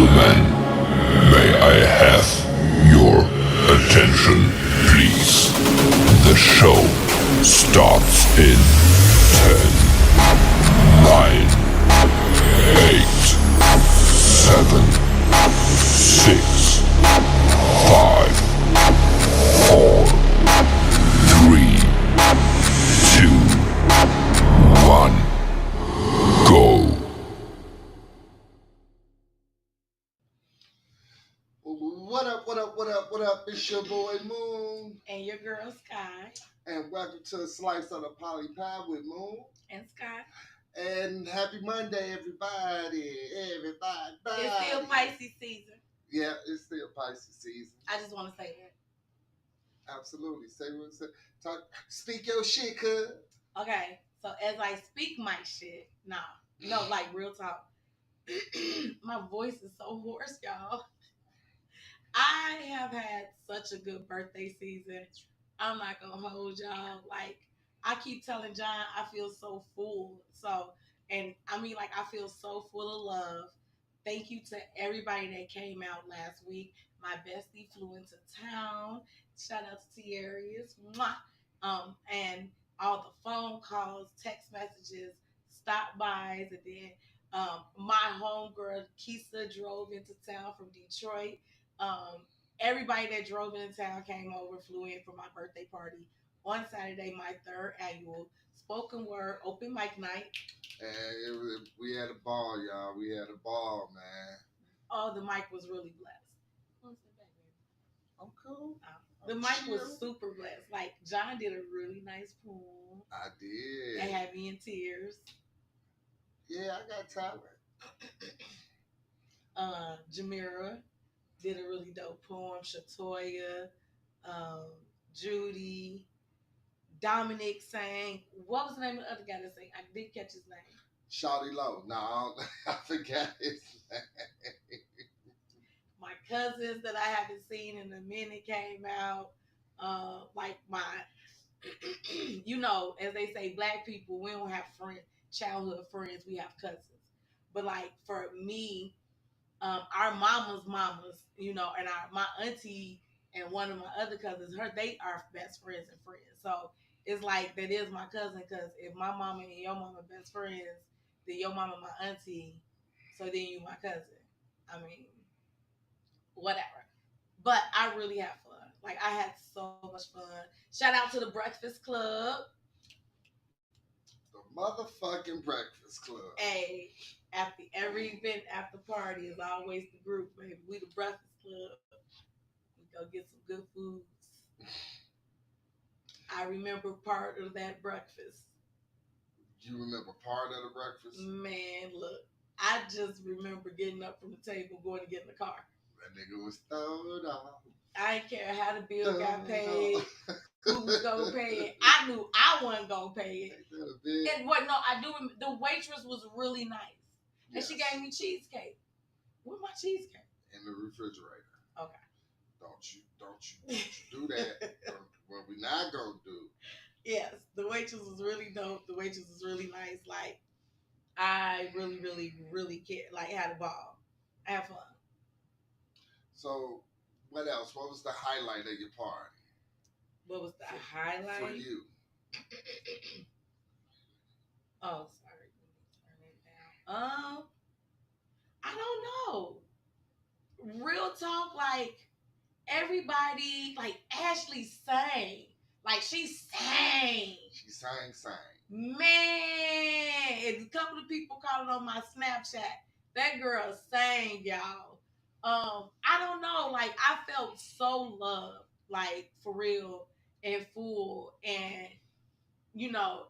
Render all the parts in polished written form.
gentlemen, may I have your attention, please? The show starts in 10, 9, 8, 7, 6, 5, 4, 3, 2, 1, go. What up, what up, what up, what up? It's your boy Moon. And your girl Sky. And welcome to a slice of the Poly Pie with Moon. And Sky. And happy Monday, everybody. Everybody. It's still Pisces season. Yeah, it's still Pisces season. I just want to say that. Absolutely. Say what say. Talk. Speak your shit, cuz. Okay, so as I speak my shit, like real talk. My voice is so hoarse, y'all. I have had such a good birthday season. I'm not gonna hold y'all. Like I keep telling John, I feel so full. So, and I mean, like I feel so full of love. Thank you to everybody that came out last week. My bestie flew into town. Shout out to Tiarius. Mwah. And all the phone calls, text messages, stop bys, and then my homegirl Kisa drove into town from Detroit. Um, Everybody that drove into town came over, flew in for my birthday party on Saturday, my third annual spoken word open mic night. And we had a ball, y'all. We had a ball, man. Oh, the mic was really blessed. I'm cool. The mic was super blessed. Like John did a really nice poem. I did. That had me in tears. Yeah, I got talent. Jamira did a really dope poem. Shatoya, Judy, Dominic sang. What was the name of the other guy that sang? I did catch his name. Shawty Low. No, I forgot his name. My cousins that I haven't seen in a minute came out. Like my, as they say, black people, we don't have childhood friends. We have cousins. But like for me, our mamas, and my auntie and one of my other cousins, they are best friends and friends. So it's like that is my cousin because if my mama and your mama best friends, then your mama my auntie, so then you my cousin. I mean, whatever. But I really have fun. Like I had so much fun. Shout out to the Breakfast Club. The motherfucking Breakfast Club. Hey, after every event, after party is always the group, baby. We the Breakfast Club. We go get some good foods. I remember part of that breakfast. You remember part of the breakfast? Man, look, I just remember getting up from the table, going to get in the car. That nigga was throwed off. I didn't care how the bill got paid, who was gonna pay it. I knew I wasn't gonna pay it. And I do. The waitress was really nice, and she gave me cheesecake. Where's my cheesecake? In the refrigerator. Okay. Don't you do that. What we not gonna do? Yes, the waitress was really dope. The waitress was really nice. Like I really, really, really had a ball. I had fun. So, what else? What was the highlight of your party? What was the highlight for you? Oh, sorry. Let me turn it down. I don't know. Real talk, like everybody, like Ashley sang. Like she sang. She sang. Man, a couple of people called it on my Snapchat. That girl sang, y'all. I don't know. Like I felt so loved, like for real and full, and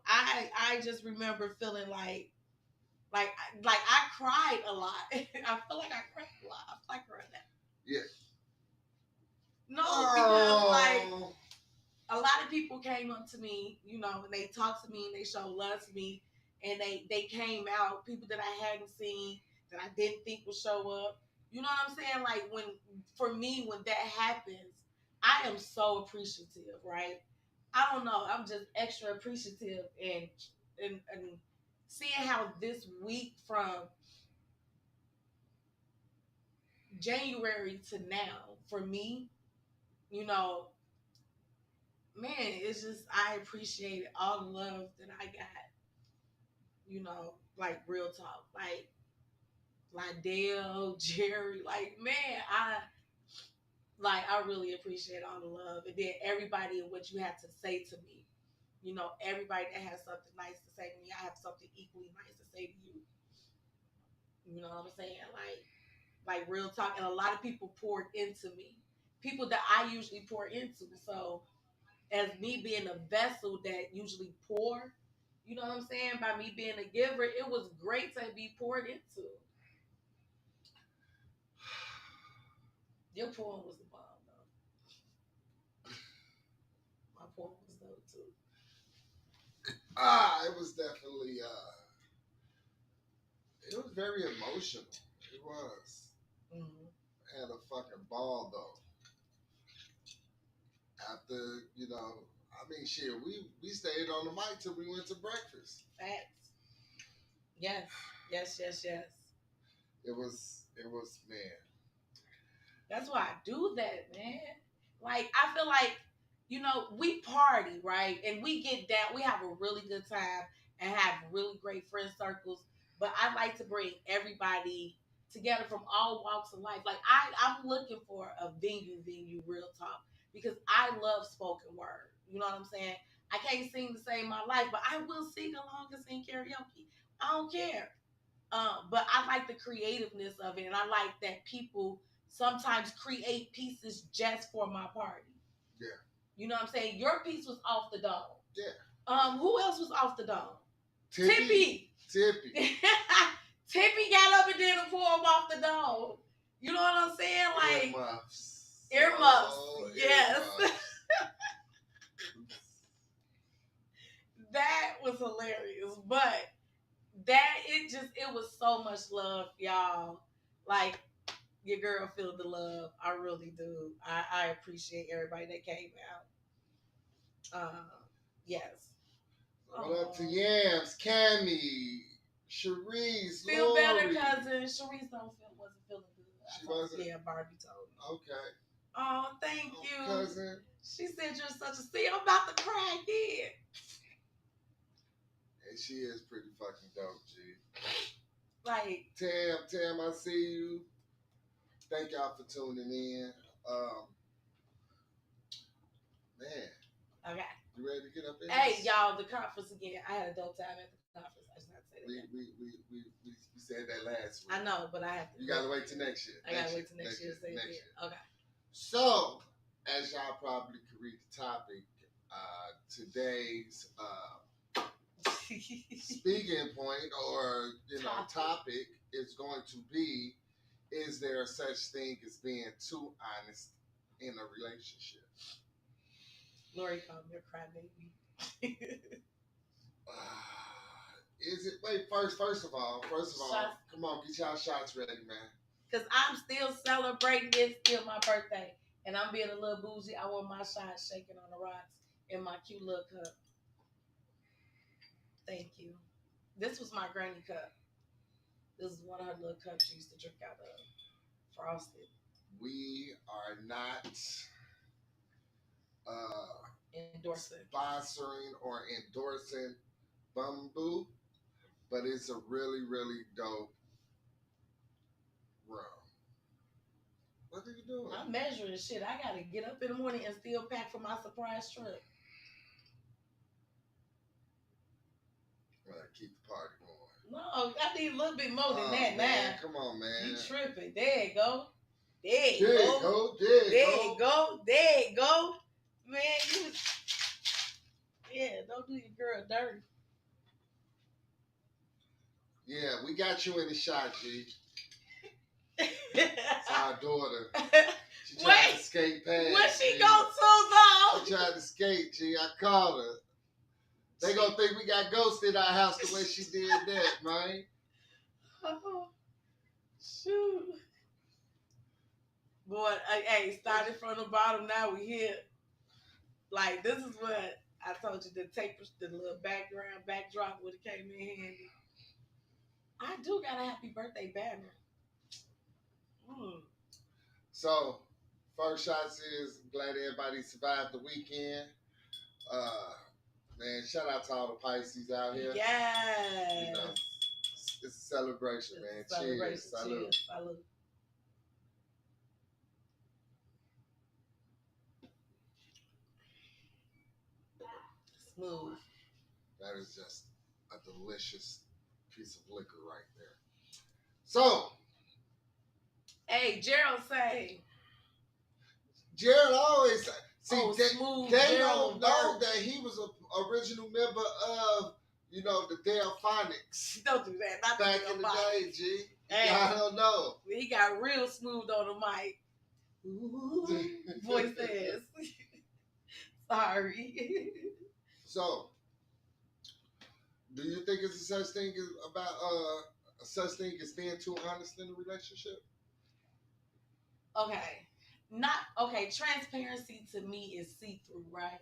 I just remember feeling like I cried a lot. I feel like I cried a lot. I feel like right now. Yeah. No, because like a lot of people came up to me, and they talked to me and they showed love to me, and they came out. People that I hadn't seen that I didn't think would show up. You know what I'm saying? Like when that happens, I am so appreciative, right? I don't know. I'm just extra appreciative and seeing how this week from January to now, for me, you know, man, it's just I appreciate all the love that I got. You know, like real talk, like Dale, Jerry, like man, I really appreciate all the love, and then everybody and what you had to say to me. You know, everybody that has something nice to say to me, I have something equally nice to say to you. You know what I'm saying? Like real talk, and a lot of people poured into me, people that I usually pour into. So as me being a vessel that usually pour, you know what I'm saying? By me being a giver, it was great to be poured into. Your poem was the bomb, though. My poem was dope too. It was definitely it was very emotional. It was. Mm-hmm. I had a fucking ball though. After, I mean shit, we stayed on the mic till we went to breakfast. Facts. Yes. Yes. It was man. That's why I do that, man. Like I feel like, we party, right? And we get down, we have a really good time and have really great friend circles. But I like to bring everybody together from all walks of life. Like I'm looking for a venue, real talk, because I love spoken word. You know what I'm saying? I can't sing to save my life, but I will sing along and sing karaoke. I don't care. But I like the creativeness of it, and I like that people sometimes create pieces just for my party. Yeah. You know what I'm saying? Your piece was off the dome. Yeah. Who else was off the dome? Tippy. Tippy got up and did a poem off the dome. You know what I'm saying? Like earmuffs. Oh, Yes. earmuffs. That was hilarious. But it was so much love, y'all. Like your girl feel the love. I really do. I appreciate everybody that came out. Yes. What up to Yams, Cammy, Sharice, Feel Lori. better, cousin. Sharice wasn't feeling good. She wasn't? Yeah, Barbie told me. Okay. Oh, thank you. Cousin. She said you're such a see, I'm about to cry again. And she is pretty fucking dope, G. Like Tam, I see you. Thank y'all for tuning in. Man. Okay. You ready to get up in Hey, this? y'all, the conference again. I had a dope time at the conference. I just have to say that. We said that last week. I know, but I have to. You gotta wait till next year. I gotta wait till next year to say it. Okay. So, as y'all probably could read the topic, today's speaking point or topic is going to be: is there such thing as being too honest in a relationship? Lori called me a crybaby. Is it? Wait, first of all, shots. Come on, get y'all shots ready, man. Because I'm still celebrating. It's still my birthday. And I'm being a little bougie. I want my shot shaking on the rocks in my cute little cup. Thank you. This was my granny cup. This is one of her little cups she used to drink out of. Frosted. We are not endorsing, sponsoring, or endorsing Bumbu, but it's a really, really dope rum. What are you doing? I'm measuring shit. I gotta get up in the morning and still pack for my surprise trip. Well, keep the party going. No, I need a little bit more than that, man. Come on, man. You tripping. There you go. There you go. Man, don't do your girl dirty. Yeah, we got you in the shot, G. It's our daughter. She tried to skate past. Where she go to, though? She tried to skate, G. I called her. They gonna think we got ghosts in our house the way she did that, man. Oh, shoot. Boy, hey, started from the bottom, now we here. Like, this is what I told you, the little backdrop would have came in handy. I do got a happy birthday banner. So, first shots is glad everybody survived the weekend. Man, shout out to all the Pisces out here. Yes. You know, it's a celebration, man. Cheers. Salute. Cheers. Salute. Smooth. That is just a delicious piece of liquor right there. So, hey, Gerald say. Gerald always see Smooth. they Gerald don't know that he was an original member of, you know, the Delphonics. Don't do that. Not back in the day, G. Hey, I don't know. He got real smooth on the mic. Ooh, voice says. Sorry. So, do you think it's a such thing as being too honest in a relationship? Okay. Transparency to me is see-through, right?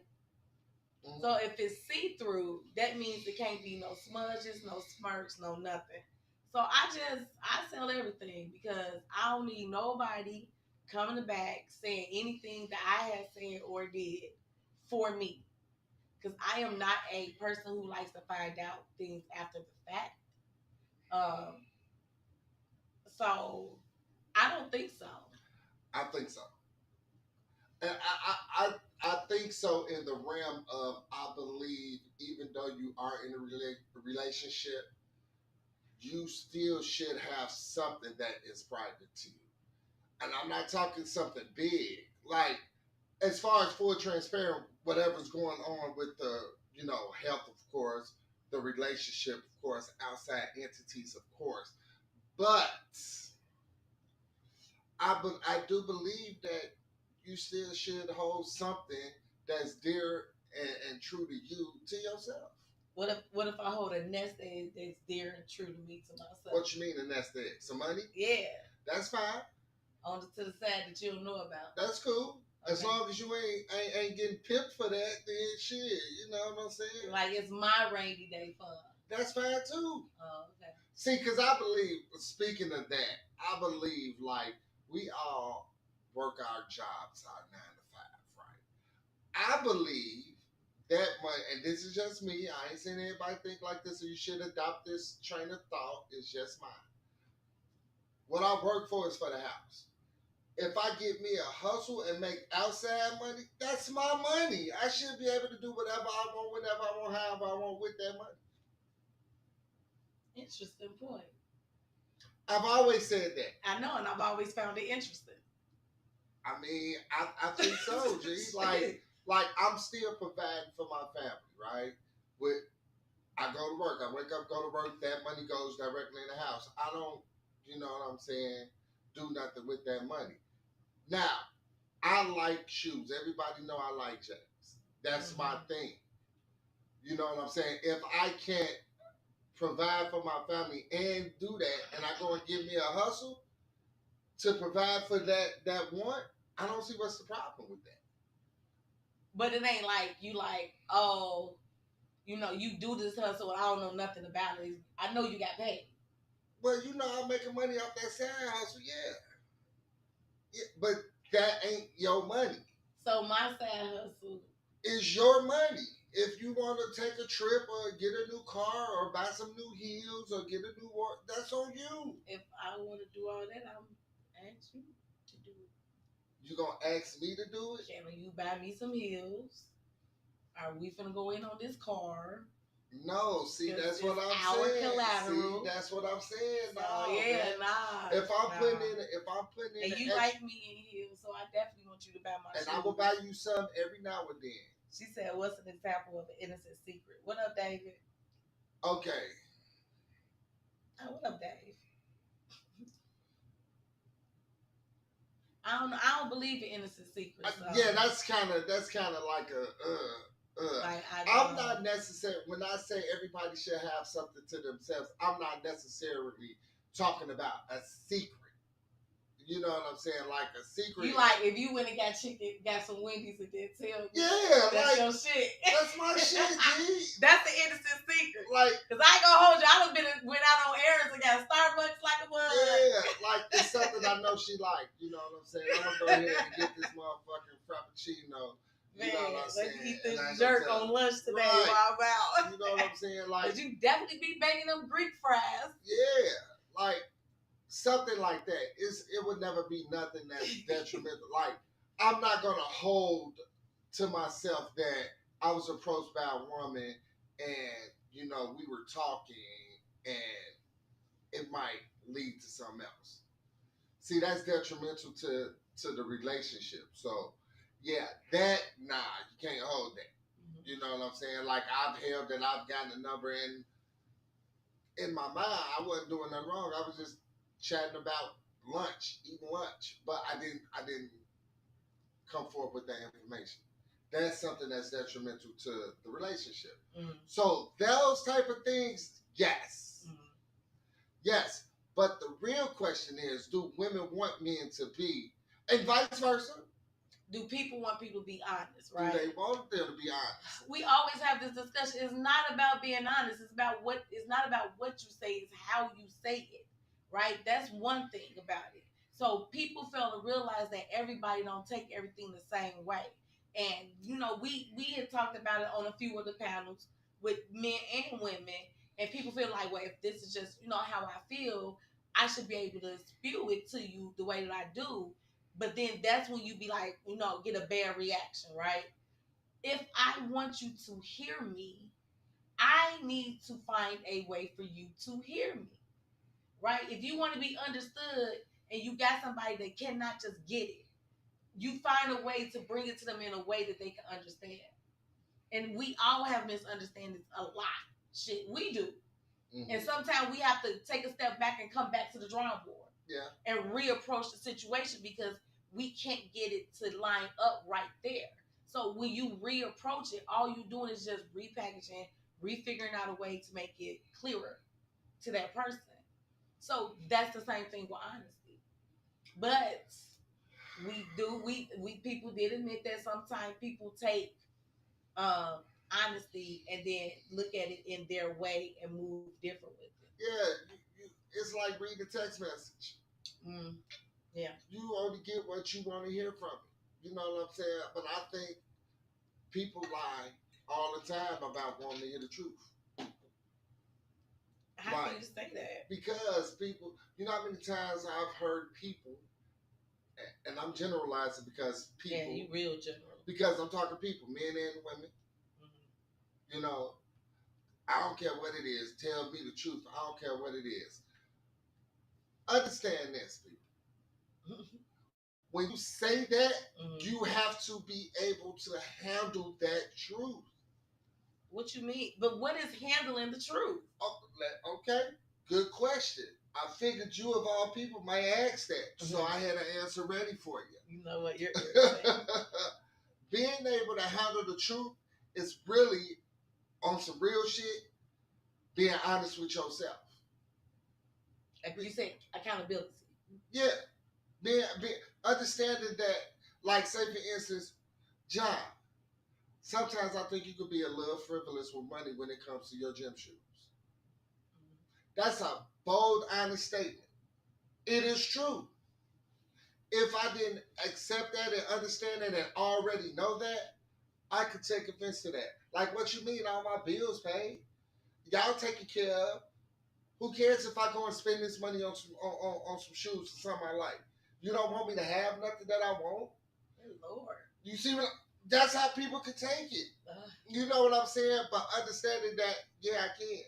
Mm-hmm. So if it's see-through, that means it can't be no smudges, no smirks, no nothing. So I sell everything because I don't need nobody coming back saying anything that I have said or did for me. Because I am not a person who likes to find out things after the fact. So I don't think so. I think so. And I think so in the realm of, I believe, even though you are in a relationship, you still should have something that is private to you. And I'm not talking something big. Like, as far as full transparent, whatever's going on with the, you know, health, of course, the relationship, of course, outside entities, of course. But I do believe that you still should hold something that's dear and true to you, to yourself. What if I hold a nest egg that's dear and true to me, to myself? What you mean a nest egg? Some money? Yeah. That's fine. On to the side that you don't know about. That's cool. Okay. As long as you ain't getting pimped for that, then shit, you know what I'm saying? Like it's my rainy day fun. That's fine too. Oh, okay. See, because I believe, speaking of that, I believe like we all work our jobs, our 9 to 5, right? I believe that much, and this is just me. I ain't saying everybody think like this, so you should adopt this train of thought. It's just mine. What I work for is for the house. If I get me a hustle and make outside money, that's my money. I should be able to do whatever I want, whenever I want, however I want with that money. Interesting point. I've always said that. I know, and I've always found it interesting. I mean, I think so, G. Like I'm still providing for my family, right? I go to work, I wake up, go to work, that money goes directly in the house. I don't, you know what I'm saying, do nothing with that money. Now, I like shoes. Everybody know I like James. That's my thing. You know what I'm saying? If I can't provide for my family and do that, and I go and give me a hustle to provide for that want, I don't see what's the problem with that. But it ain't like you like, oh, you know, you do this hustle, I don't know nothing about it. I know you got paid. Well, you know, I'm making money off that side hustle, yeah, but that ain't your money. So my side hustle is your money. If you want to take a trip or get a new car or buy some new heels or get a new watch, that's on you. If I want to do all that, I'm asking you to do it. You gonna ask me to do it? Can you buy me some heels? Are we finna go in on this car? No, see, that's what I'm saying. Collateral. See, that's what I'm saying. So, no, yeah, man. Nah. If I'm putting in, and you like me in heels, so I definitely want you to buy my shoes. And I will buy you some every now and then. She said, "What's an example of an innocent secret?" What up, David? Okay. Oh, what up, Dave? I don't believe in innocent secrets. So. Yeah, that's kind of like a. I'm not necessarily, when I say everybody should have something to themselves, I'm not necessarily talking about a secret. You know what I'm saying? Like a secret. You like if you went and got chicken, got some Wendy's and then tell me. Yeah, that's like your shit. That's my shit, G. That's the innocent secret. Like, cause I ain't gonna hold you. I done went out on errands and got Starbucks like a bug. Yeah, like it's something I know she like. You know what I'm saying? I'm gonna go ahead and get this motherfucking frappuccino. You know what I'm saying? Let's eat this jerk on lunch today while I'm out. You know what I'm saying? Like, but you definitely be making them Greek fries. Yeah, like. Something like that. It would never be nothing that's detrimental. Like, I'm not going to hold to myself that I was approached by a woman and, you know, we were talking and it might lead to something else. See, that's detrimental to the relationship. So, yeah, you can't hold that. Mm-hmm. You know what I'm saying? Like, I've held that I've gotten a number in my mind. I wasn't doing nothing wrong. I was just chatting about eating lunch, but I didn't come forward with that information. That's something that's detrimental to the relationship. Mm-hmm. So those type of things, yes. Mm-hmm. Yes. But the real question is, do women want men to be, and vice versa? Do people want people to be honest, right? Do they want them to be honest? We always have this discussion. It's not about being honest. It's not about what you say, it's how you say it. Right? That's one thing about it. So people fail to realize that everybody don't take everything the same way. And, you know, we had talked about it on a few of the panels with men and women. And people feel like, well, if this is just, you know, how I feel, I should be able to spew it to you the way that I do. But then that's when you be like, you know, get a bad reaction, right? If I want you to hear me, I need to find a way for you to hear me. Right? If you want to be understood and you got somebody that cannot just get it, you find a way to bring it to them in a way that they can understand. And we all have misunderstandings a lot. Shit, we do. Mm-hmm. And sometimes we have to take a step back and come back to the drawing board. Yeah. And reapproach the situation because we can't get it to line up right there. So when you reapproach it, all you're doing is just repackaging, refiguring out a way to make it clearer to that person. So that's the same thing with honesty. But we people did admit that sometimes people take honesty and then look at it in their way and move different with it. Yeah, it's like reading a text message. Mm, yeah. You only get what you want to hear from it. You know what I'm saying? But I think people lie all the time about wanting to hear the truth. How do you say that? Because people, you know how many times I've heard people, and I'm generalizing because people. Yeah, you real general. Because I'm talking people, men and women. Mm-hmm. You know, I don't care what it is. Tell me the truth. I don't care what it is. Understand this, people. When you say that, you have to be able to handle that truth. What you mean? But what is handling the truth? Okay, good question. I figured you of all people might ask that, so I had an answer ready for you. You know what? You're Being able to handle the truth is really, on some real shit, being honest with yourself. Like you said, accountability. Yeah. Being understanding that, like, say for instance, John, sometimes I think you could be a little frivolous with money when it comes to your gym shoes. That's a bold, honest statement. It is true. If I didn't accept that and understand that and already know that, I could take offense to that. Like, what you mean all my bills paid? Y'all taken care of. Who cares if I go and spend this money on some shoes for something I like? You don't want me to have nothing that I want? Lord. You see what? That's how people can take it. You know what I'm saying? But understanding that, yeah, I can.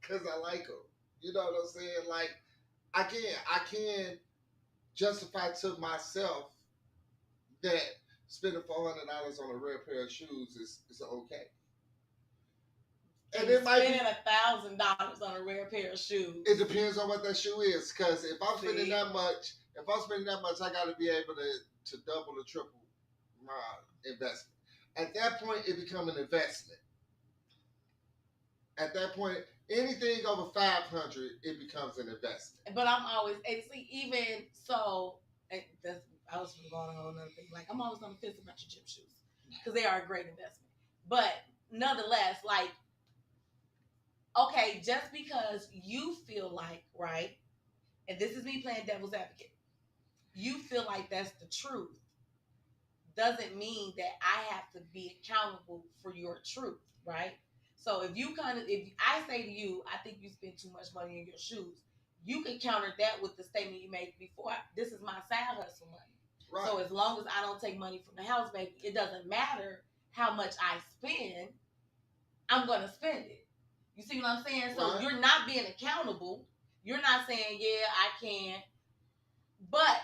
Because I like them. You know what I'm saying? Like, I can justify to myself that spending $400 on a rare pair of shoes is okay. And it might be spending $1,000 on a rare pair of shoes. It depends on what that shoe is. Because if I'm spending that much, I got to be able to double or triple my investment. At that point, it becomes an investment. At that point, anything over $500, it becomes an investment. But I'm always, and see, even so, I was going on another thing. Like, I'm always on the fence about your gym shoes because they are a great investment. But nonetheless, like, okay, just because you feel like, right, and this is me playing devil's advocate, you feel like that's the truth, doesn't mean that I have to be accountable for your truth, right? So if I say to you, I think you spend too much money on your shoes, you can counter that with the statement you made before. This is my side hustle money. Right. So as long as I don't take money from the house, baby, it doesn't matter how much I spend, I'm going to spend it. You see what I'm saying? So right. You're not being accountable. You're not saying, yeah, I can. But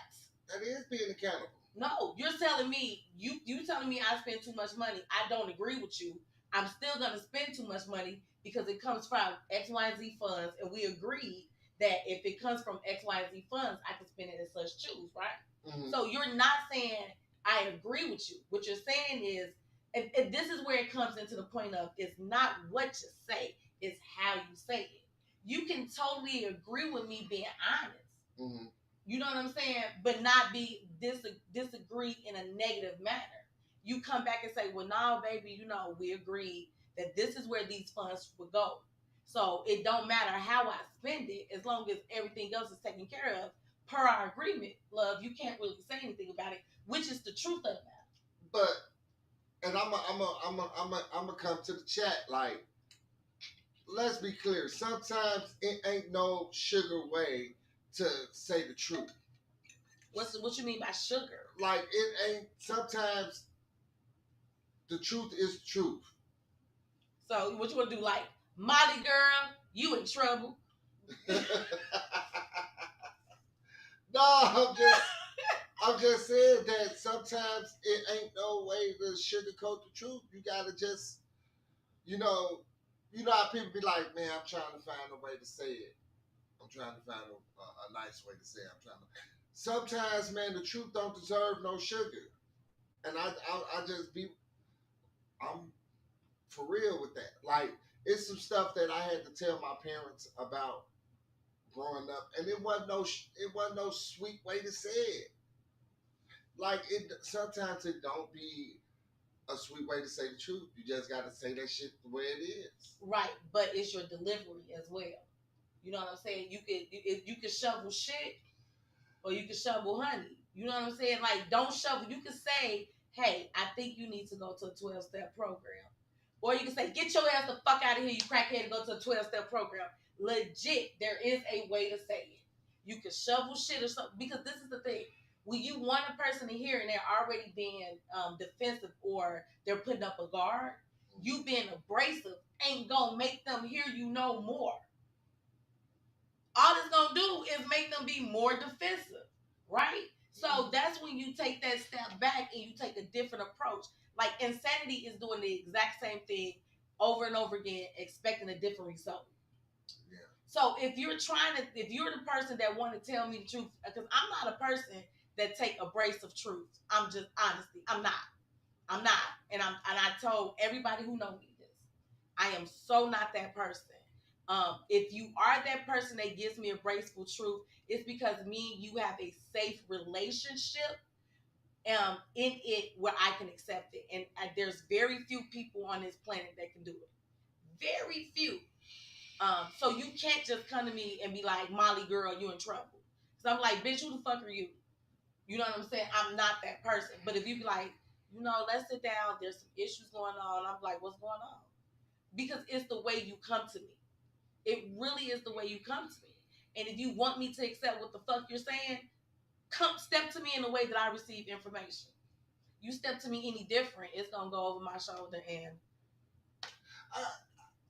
that is being accountable. No, you're telling me, you telling me I spend too much money. I don't agree with you. I'm still going to spend too much money because it comes from X, Y, and Z funds. And we agreed that if it comes from X, Y, and Z funds, I can spend it in such shoes, right? Mm-hmm. So you're not saying I agree with you. What you're saying is, and this is where it comes into the point of, it's not what you say, it's how you say it. You can totally agree with me being honest. Mm-hmm. You know what I'm saying? But not be disagree in a negative manner. You come back and say, well, no, baby, we agreed that this is where these funds would go. So it don't matter how I spend it, as long as everything else is taken care of per our agreement, love. You can't really say anything about it, which is the truth of the matter. But, and I'm gonna come to the chat. Like, let's be clear. Sometimes it ain't no sugar way to say the truth. What you mean by sugar? Like, it ain't. Sometimes the truth is the truth. So what you want to do? Like, Molly girl, you in trouble. No, I'm just saying that sometimes it ain't no way to sugarcoat the truth. You gotta just, how people be like, man, I'm trying to find a way to say it. I'm trying to find a nice way to say it. Sometimes, man, the truth don't deserve no sugar. And I'm for real with that. Like, it's some stuff that I had to tell my parents about growing up, and it wasn't no sweet way to say it. Like, sometimes it don't be a sweet way to say the truth. You just got to say that shit the way it is. Right, but it's your delivery as well. You know what I'm saying? You can shovel shit, or you can shovel honey. You know what I'm saying? Like, don't shovel. You can say, hey, I think you need to go to a 12-step program. Or you can say, get your ass the fuck out of here, you crackhead, and go to a 12-step program. Legit, there is a way to say it. You can shovel shit or something. Because this is the thing. When you want a person to hear and they're already being defensive, or they're putting up a guard, you being abrasive ain't gonna make them hear you no more. All it's gonna do is make them be more defensive, right? So that's when you take that step back and you take a different approach. Like, insanity is doing the exact same thing over and over again, expecting a different result. Yeah. So if you're the person that want to tell me the truth, because I'm not a person that take abrasive truth. I'm just, honestly, I'm not. And I told everybody who know me this. I am so not that person. If you are that person that gives me abrasive truth, it's because me and you have a safe relationship in it where I can accept it. And there's very few people on this planet that can do it. Very few. So you can't just come to me and be like, Molly girl, you in trouble. So I'm like, bitch, who the fuck are you? You know what I'm saying? I'm not that person. But if you be like, let's sit down, there's some issues going on, I'm like, what's going on? Because it's the way you come to me. It really is the way you come to me. And if you want me to accept what the fuck you're saying, step to me in the way that I receive information. You step to me any different, it's going to go over my shoulder, and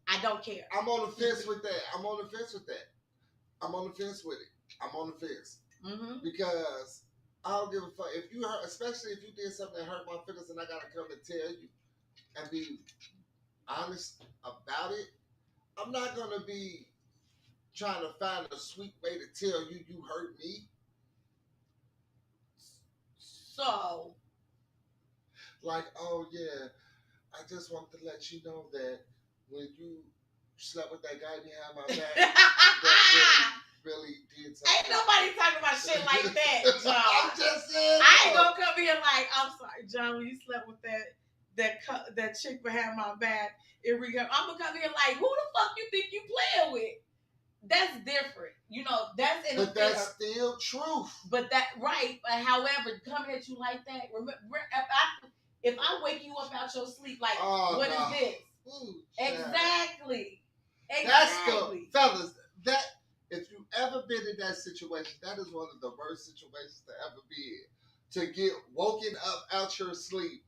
I don't care. I'm on the fence with that. I'm on the fence with it. I'm on the fence. Mm-hmm. Because I don't give a fuck. If you hurt, especially if you did something that hurt my feelings and I got to come and tell you and be honest about it, I'm not going to be trying to find a sweet way to tell you you hurt me. So, like, oh yeah, I just want to let you know that when you slept with that guy behind my back, really did something. Ain't nobody talking about shit like that, John. I'm just saying. I ain't gonna come here like, I'm sorry, John, when you slept with that chick behind my back. I'm gonna come here like, who the fuck you think you playing with? That's different. You know, that's in But that's still truth. But however, coming at you like that, remember, if I wake you up out your sleep, like, what is this? Ooh, exactly. That's the fellas. That if you ever been in that situation, that is one of the worst situations to ever be in. To get woken up out your sleep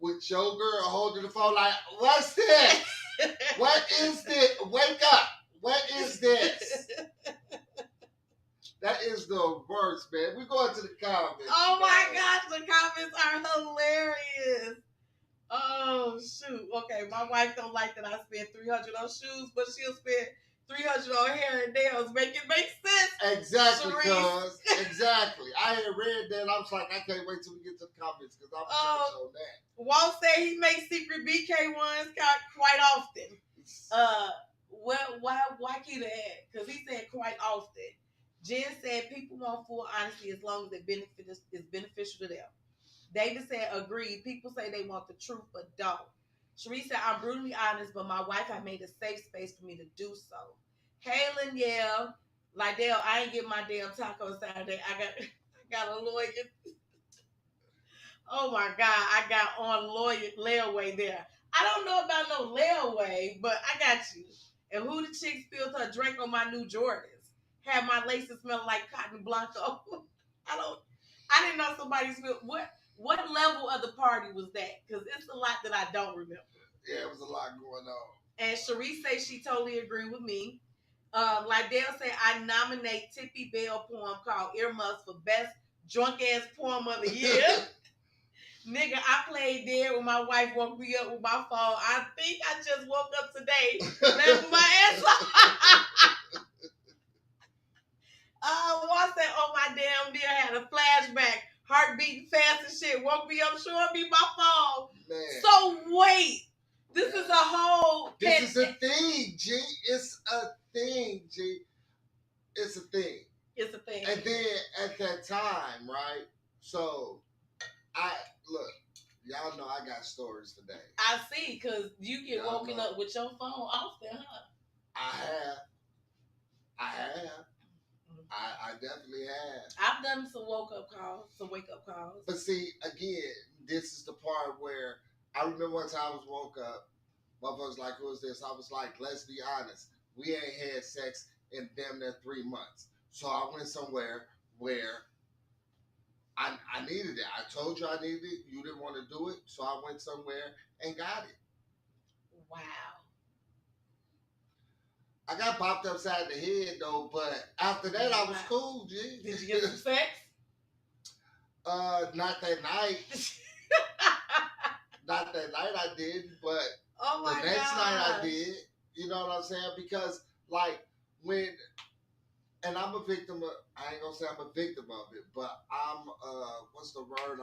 with your girl holding the phone, like, what's this? What is this? Wake up! What is this? That is the worst, man. We're going to the comments. Oh my gosh, the comments are hilarious. Oh shoot. Okay, my wife don't like that I spend $300 on shoes, but she'll spend $300 on hair and nails. Make it make sense. Exactly, cuz. Exactly. I had read that. I was like, I can't wait till we get to the comments because I'm going to show that. Walt said he makes secret BK ones quite often. Why keep that? Because he said quite often. Jen said people want full honesty as long as it is beneficial to them. David said, agreed. People say they want the truth, but don't. Cherie said, I'm brutally honest, but my wife, I made a safe space for me to do so. Halen, yeah. Lydell, I ain't get my damn taco Saturday. I got a lawyer. Oh my God, I got on layaway there. I don't know about no layaway, but I got you. And who the chick spilled her drink on my new Jordans? Had my laces smell like cotton blanco. I didn't know somebody spilled. What level of the party was that? Because it's a lot that I don't remember. Yeah, it was a lot going on. And Cherie says she totally agreed with me. Lydell said, I nominate Tippy Bell poem called Earmuffs for best drunk ass poem of the year. Nigga, I played dead when my wife woke me up with my phone. I think I just woke up today. That's my answer. Once that oh my damn dear had a flashback, heart beating fast and shit, woke me up, showing me my phone. Man. So wait, this is a whole. This is a thing, G. It's a thing, G. It's a thing. It's a thing. And then at that time, right? So look, y'all know I got stories today. I see, because you get woken up with your phone often, huh? I have. I definitely have. I've done some wake up calls. But see, again, this is the part where I remember one time I was woke up. Motherfucker was like, who is this? I was like, let's be honest. We ain't had sex in damn near 3 months. So I went somewhere where I needed it. I told you I needed it. You didn't want to do it. So I went somewhere and got it. Wow. I got popped upside the head though, but after that I was cool, G. Did you get some sex? Not that night. Not that night I did, but the next night I did. You know what I'm saying? Because like and I'm a victim of, I ain't gonna say I'm a victim of it, but I'm what's the word?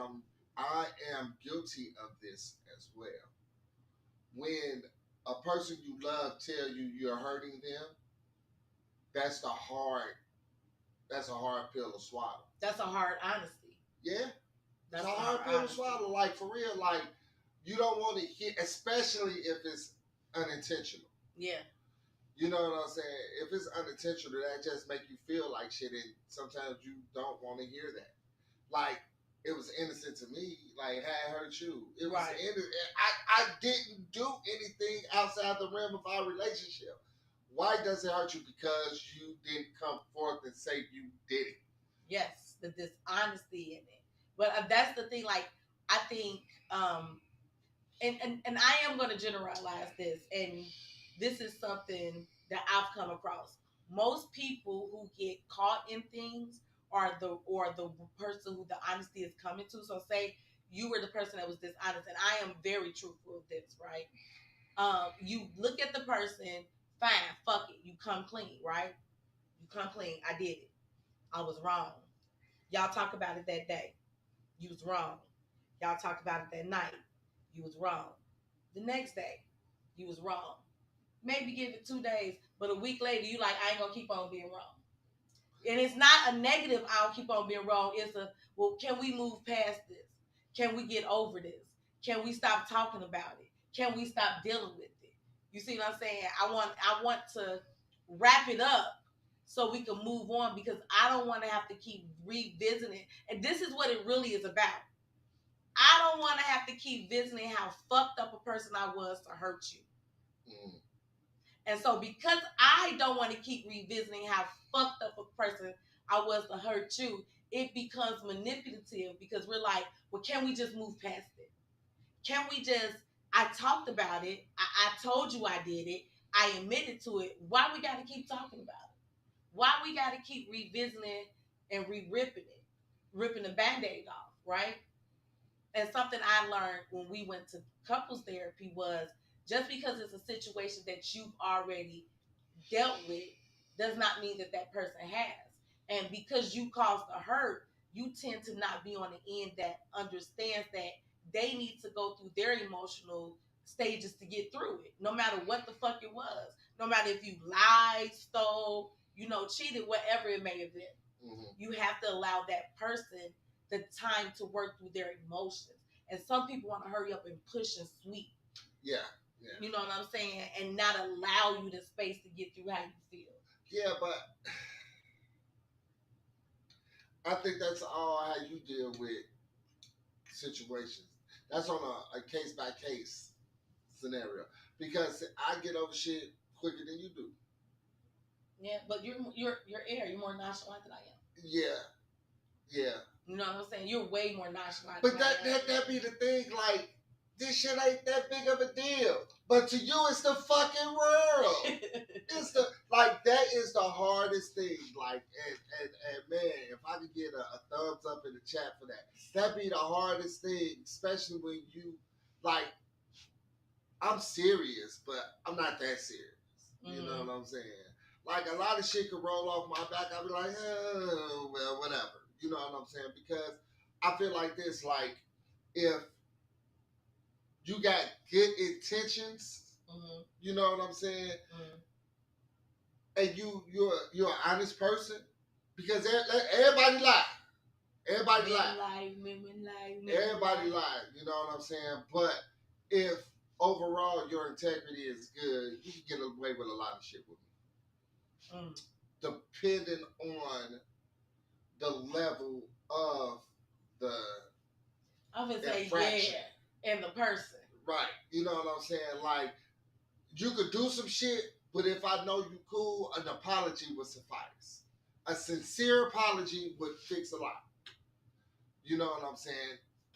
I am guilty of this as well. When a person you love tell you you're hurting them, that's a hard pill to swallow. That's a hard honesty. Yeah. That's a hard pill to swallow. Like, for real, like, you don't want to hear, especially if it's unintentional. Yeah. You know what I'm saying? If it's unintentional, that just make you feel like shit, and sometimes you don't want to hear that. Like, it was innocent to me. Like, had hurt you. It was innocent. I didn't do anything outside the realm of our relationship. Why does it hurt you? Because you didn't come forth and say you did it. Yes, the dishonesty in it. But that's the thing. Like, I think, and I am going to generalize this, and this is something that I've come across. Most people who get caught in things are the person who the honesty is coming to. So say you were the person that was dishonest, and I am very truthful of this, right? You look at the person, fine, fuck it, you come clean, right? You come clean. I did it. I was wrong. Y'all talk about it that day. You was wrong. Y'all talk about it that night. You was wrong. The next day, you was wrong. Maybe give it 2 days, but a week later, you like, I ain't gonna keep on being wrong. And it's not a negative, I'll keep on being wrong. It's a, well, can we move past this? Can we get over this? Can we stop talking about it? Can we stop dealing with it? You see what I'm saying? I want to wrap it up so we can move on, because I don't want to have to keep revisiting. And this is what it really is about. I don't want to have to keep visiting how fucked up a person I was to hurt you. Mm. And so because I don't want to keep revisiting how fucked up a person I was to hurt you, it becomes manipulative, because we're like, well, can we just move past it? Can we just, I talked about it. I told you I did it. I admitted to it. Why we got to keep talking about it? Why we got to keep revisiting and re-ripping it, ripping the Band-Aid off, right? And something I learned when we went to couples therapy was, just because it's a situation that you've already dealt with does not mean that that person has. And because you caused the hurt, you tend to not be on the end that understands that they need to go through their emotional stages to get through it, no matter what the fuck it was. No matter if you lied, stole, cheated, whatever it may have been. Mm-hmm. You have to allow that person the time to work through their emotions. And some people want to hurry up and push and sweep. Yeah. Yeah. You know what I'm saying? And not allow you the space to get through how you feel. Yeah, but I think that's all how you deal with situations. That's on a case by case scenario. Because I get over shit quicker than you do. Yeah, but you're air. You're more nonchalant than I am. Yeah. Yeah. You know what I'm saying? You're way more nonchalant. But that be the thing, like, this shit ain't that big of a deal. But to you, it's the fucking world. It's that is the hardest thing. Like, and man, if I could get a thumbs up in the chat for that, that'd be the hardest thing, especially when you, like, I'm serious, but I'm not that serious. You know what I'm saying? Like, a lot of shit could roll off my back. I'll be like, oh, well, whatever. You know what I'm saying? Because I feel like this, like, if you got good intentions, you know what I'm saying? And you're an honest person, because everybody lie. Everybody lie. Everybody lie. You know what I'm saying? But if overall your integrity is good, you can get away with a lot of shit with me. Depending on the level of the infraction. Yeah, and the person. Right. You know what I'm saying? Like, you could do some shit, but if I know you cool, an apology would suffice. A sincere apology would fix a lot. You know what I'm saying?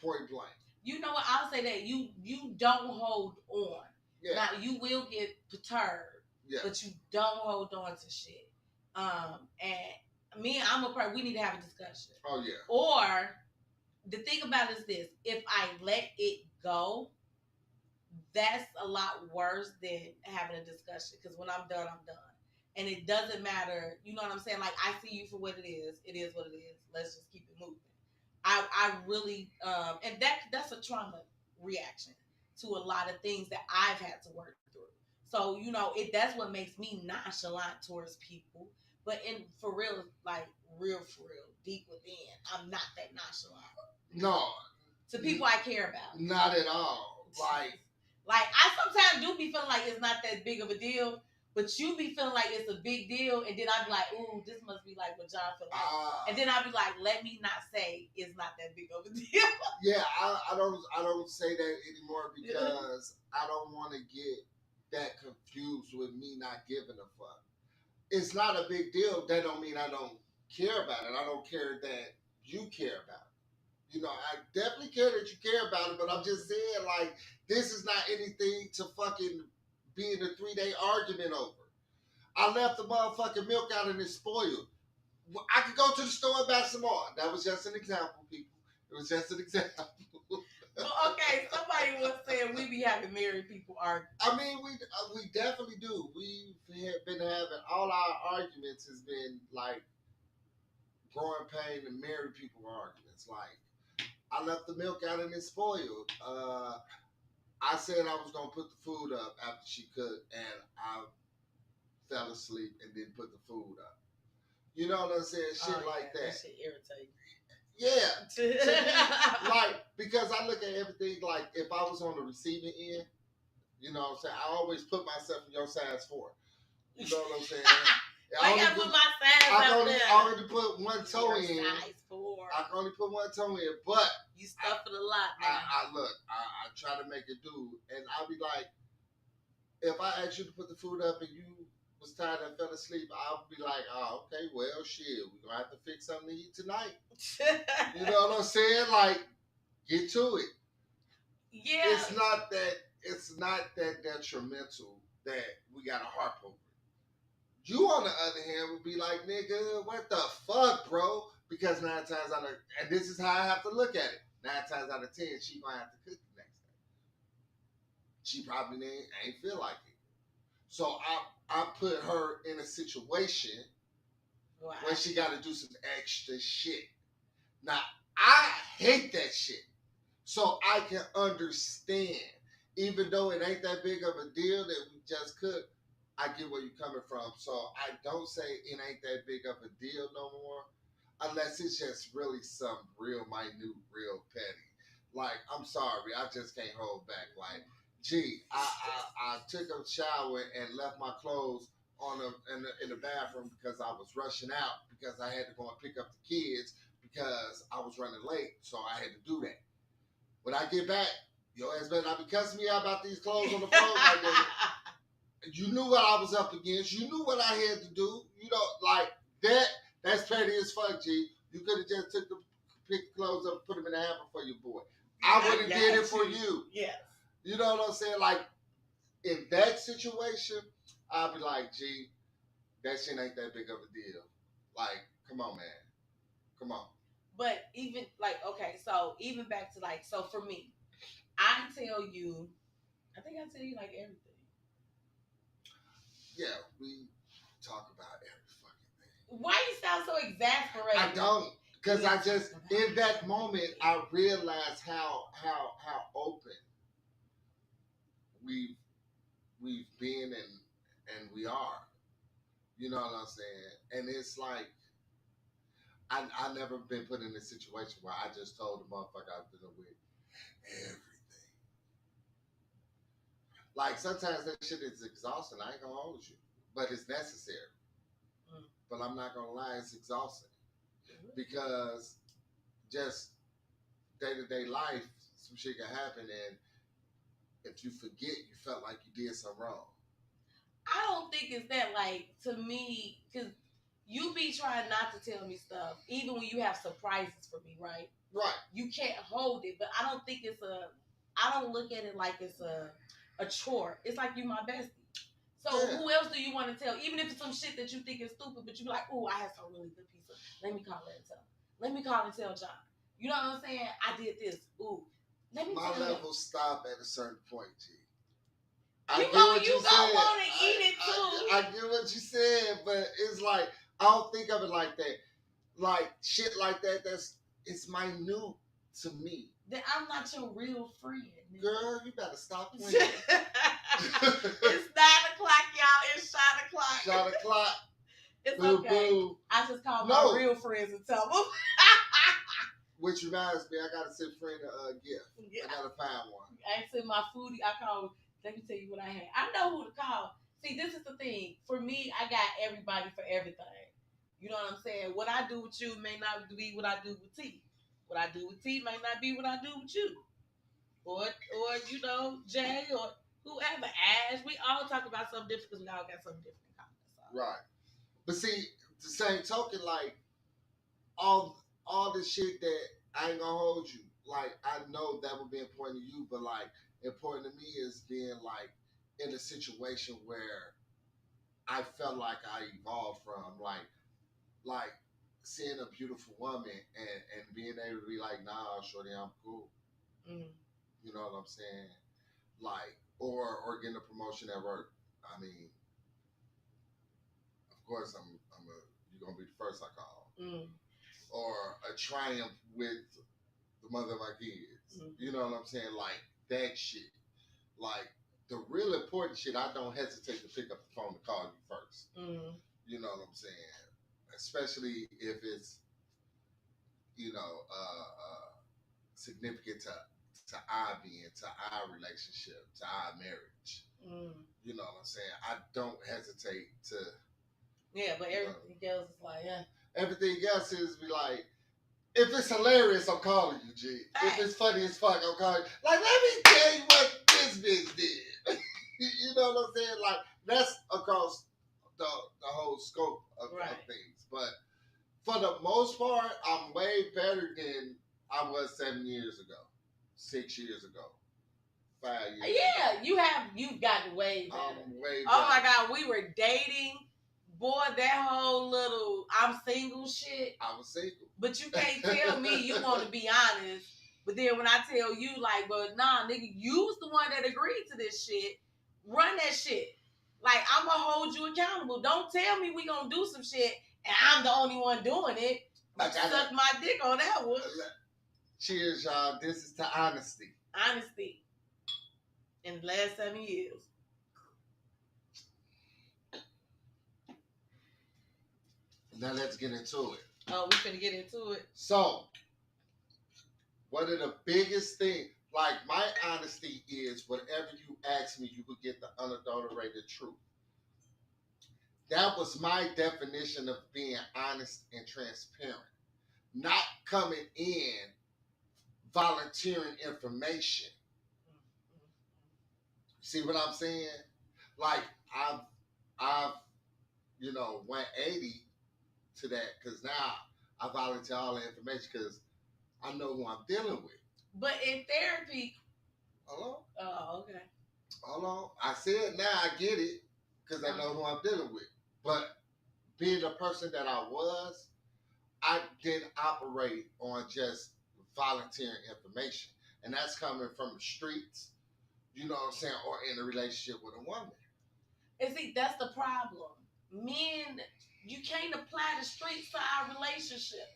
Point blank. You know what? I'll say that you don't hold on. Yeah. Now, you will get perturbed, but you don't hold on to shit. And me and I'm a person, we need to have a discussion. Oh, yeah. Or, the thing about it is this: if I let it go, that's a lot worse than having a discussion. Because when I'm done, I'm done. And it doesn't matter. You know what I'm saying? Like, I see you for what it is. It is what it is. Let's just keep it moving. I really, and that's a trauma reaction to a lot of things that I've had to work through. So, that's what makes me nonchalant towards people. But for real, like, for real, deep within, I'm not that nonchalant. No. To people I care about. Not at all. Like, I sometimes do be feeling like it's not that big of a deal, but you be feeling like it's a big deal, and then I'll be like, ooh, this must be like what John feel like. And then I'll be like, let me not say it's not that big of a deal. Yeah, I don't say that anymore, because I don't want to get that confused with me not giving a fuck. It's not a big deal. That don't mean I don't care about it. I don't care that you care about it. I definitely care that you care about it, but I'm just saying, like, this is not anything to fucking be in a 3-day argument over. I left the motherfucking milk out and it's spoiled. I could go to the store and buy some more. That was just an example, people. It was just an example. Well, okay, somebody was saying we be having married people argue. I mean, we definitely do. We've been having, all our arguments has been like growing pain and married people arguments. Like, I left the milk out and it's spoiled. I said I was gonna put the food up after she cooked, and I fell asleep and didn't put the food up. You know what I'm saying? Shit Oh, like yeah, that. shit irritating. Yeah. To me, like, because I look at everything like if I was on the receiving end, you know what I'm saying? I always put myself in your size 4. You know what I'm saying? I gotta put my size out there. I only put one toe in. Size 4. I can only put one toe in, but you stuffing a lot, man. I try to make it do, and I'll be like, if I asked you to put the food up and you was tired and fell asleep, I'll be like, oh, okay, well, shit, we're gonna have to fix something to eat tonight. You know what I'm saying? Like, get to it. Yeah. It's not that detrimental that we got a harp over it. You, on the other hand, would be like, nigga, what the fuck, bro? Because 9 times out of, and this is how I have to look at it. 9 times out of 10, she gonna have to cook the next day. She probably ain't feel like it. So I put her in a situation where she got to do some extra shit. Now, I hate that shit. So I can understand. Even though it ain't that big of a deal that we just cooked, I get where you're coming from. So I don't say it ain't that big of a deal no more. Unless it's just really some real minute, real petty. Like, I'm sorry, I just can't hold back. Like, gee, I took a shower and left my clothes in the bathroom because I was rushing out because I had to go and pick up the kids because I was running late. So I had to do that. When I get back, your ass better not be cussing me out about these clothes on the floor like that. You knew what I was up against. You knew what I had to do. You know, like that. That's petty as fuck, G. You could have just picked the clothes up and put them in the hamper for your boy. I would have did it for you. Yes. You know what I'm saying? Like, in that situation, I'd be like, G, that shit ain't that big of a deal. Like, come on, man. Come on. But even, like, okay, so even back to, like, so for me, I think I tell you, like, everything. Yeah, we talk about every fucking thing. Why you sound so exasperated? I don't. Because I just, in that moment, I realized how open we've been and we are. You know what I'm saying? And it's like, I never been put in a situation where I just told the motherfucker I was dealing with everything. Like, sometimes that shit is exhausting. I ain't gonna hold you. But it's necessary. But I'm not gonna lie, it's exhausting. Because just day-to-day life, some shit can happen, and if you forget, you felt like you did something wrong. I don't think it's that, like, to me, because you be trying not to tell me stuff, even when you have surprises for me, right? Right. You can't hold it, but I don't think I don't look at it like it's a chore. It's like you my bestie. So who else do you want to tell? Even if it's some shit that you think is stupid, but you be like, oh, I had some really good pizza. Let me call and tell. Let me call and tell John. You know what I'm saying? I did this. Ooh. Let me my tell levels stop at a certain point, G. You gonna want to eat it too. I get what you said, but it's like, I don't think of it like that. Like, shit like that, it's minute to me. Then I'm not your real friend. Girl, you better stop playing. It's 9 o'clock, y'all. It's shot o'clock. Shot o'clock. It's boo, okay. Boo. I just call my real friends and tell them. Which reminds me, I gotta send friend a gift. Yeah. I gotta find one. I send my foodie. I call. Let me tell you what I had. I know who to call. See, this is the thing. For me, I got everybody for everything. You know what I'm saying? What I do with you may not be what I do with T. What I do with T may not be what I do with you. Or you know, Jay or whoever. Ash. We all talk about something different because we all got something different in common. So. Right. But see, the same token, like, all the shit that I ain't gonna hold you. Like, I know that would be important to you, but like, important to me is being like in a situation where I felt like I evolved from, like seeing a beautiful woman and being able to be like, nah, shorty, I'm cool. You know what I'm saying? Like, or getting a promotion at work. I mean, of course, you're gonna be the first I call. Or a triumph with the mother of my kids. You know what I'm saying? Like, that shit. Like, the real important shit, I don't hesitate to pick up the phone to call you first. You know what I'm saying? especially if it's significant to our being, to our relationship, to our marriage. You know what I'm saying? I don't hesitate to. Yeah, but everything else is like, yeah. Everything else is be like, if it's hilarious, I'm calling you, G. If it's funny as fuck, I'm calling you. Like, let me tell you what this bitch did. You know what I'm saying? Like, that's across the whole scope of things. But for the most part, I'm way better than I was 7 years ago, 6 years ago, 5 years ago. Yeah, you've gotten way better. I'm way better. Oh my God, we were dating. Boy, that whole little I'm single shit. I was single. But you can't tell me you want to be honest. But then when I tell you, like, but nah, nigga, you's the one that agreed to this shit. Run that shit. Like, I'm going to hold you accountable. Don't tell me we going to do some shit and I'm the only one doing it. Suck my dick on that one. Cheers, y'all. This is to honesty. Honesty. In the last 7 years. Now let's get into it. Oh, we finna get into it. So, one of the biggest things, like my honesty is whatever you ask me, you will get the unadulterated truth. That was my definition of being honest and transparent. Not coming in volunteering information. See what I'm saying? Like I've 180 to that, because now I volunteer all the information because I know who I'm dealing with. But in therapy, hello? Oh, okay. Hold on. I said now I get it because I know who I'm dealing with. But being the person that I was, I didn't operate on just volunteering information. And that's coming from the streets, you know what I'm saying, or in a relationship with a woman. And see, that's the problem. Men, you can't apply the streets to our relationship.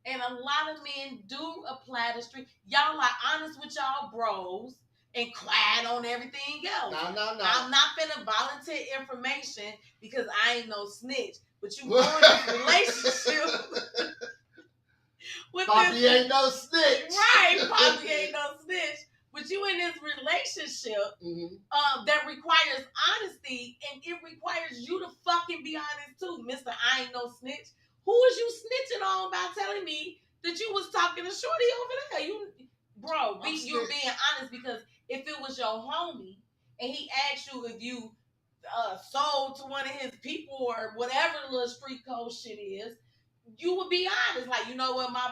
And a lot of men do apply the street. Y'all are honest with y'all bros and quiet on everything else. No. I'm not finna volunteer information because I ain't no snitch. But you go in this relationship with Poppy ain't no snitch. Right, Poppy ain't no snitch. But you in this relationship that requires honesty, and it requires you to fucking be honest too. Mr. I ain't no snitch. Who is you snitching on by telling me that you was talking to Shorty over there? You're being honest, because if it was your homie and he asked you if you sold to one of his people or whatever little street code shit is, you would be honest. Like, you know what, my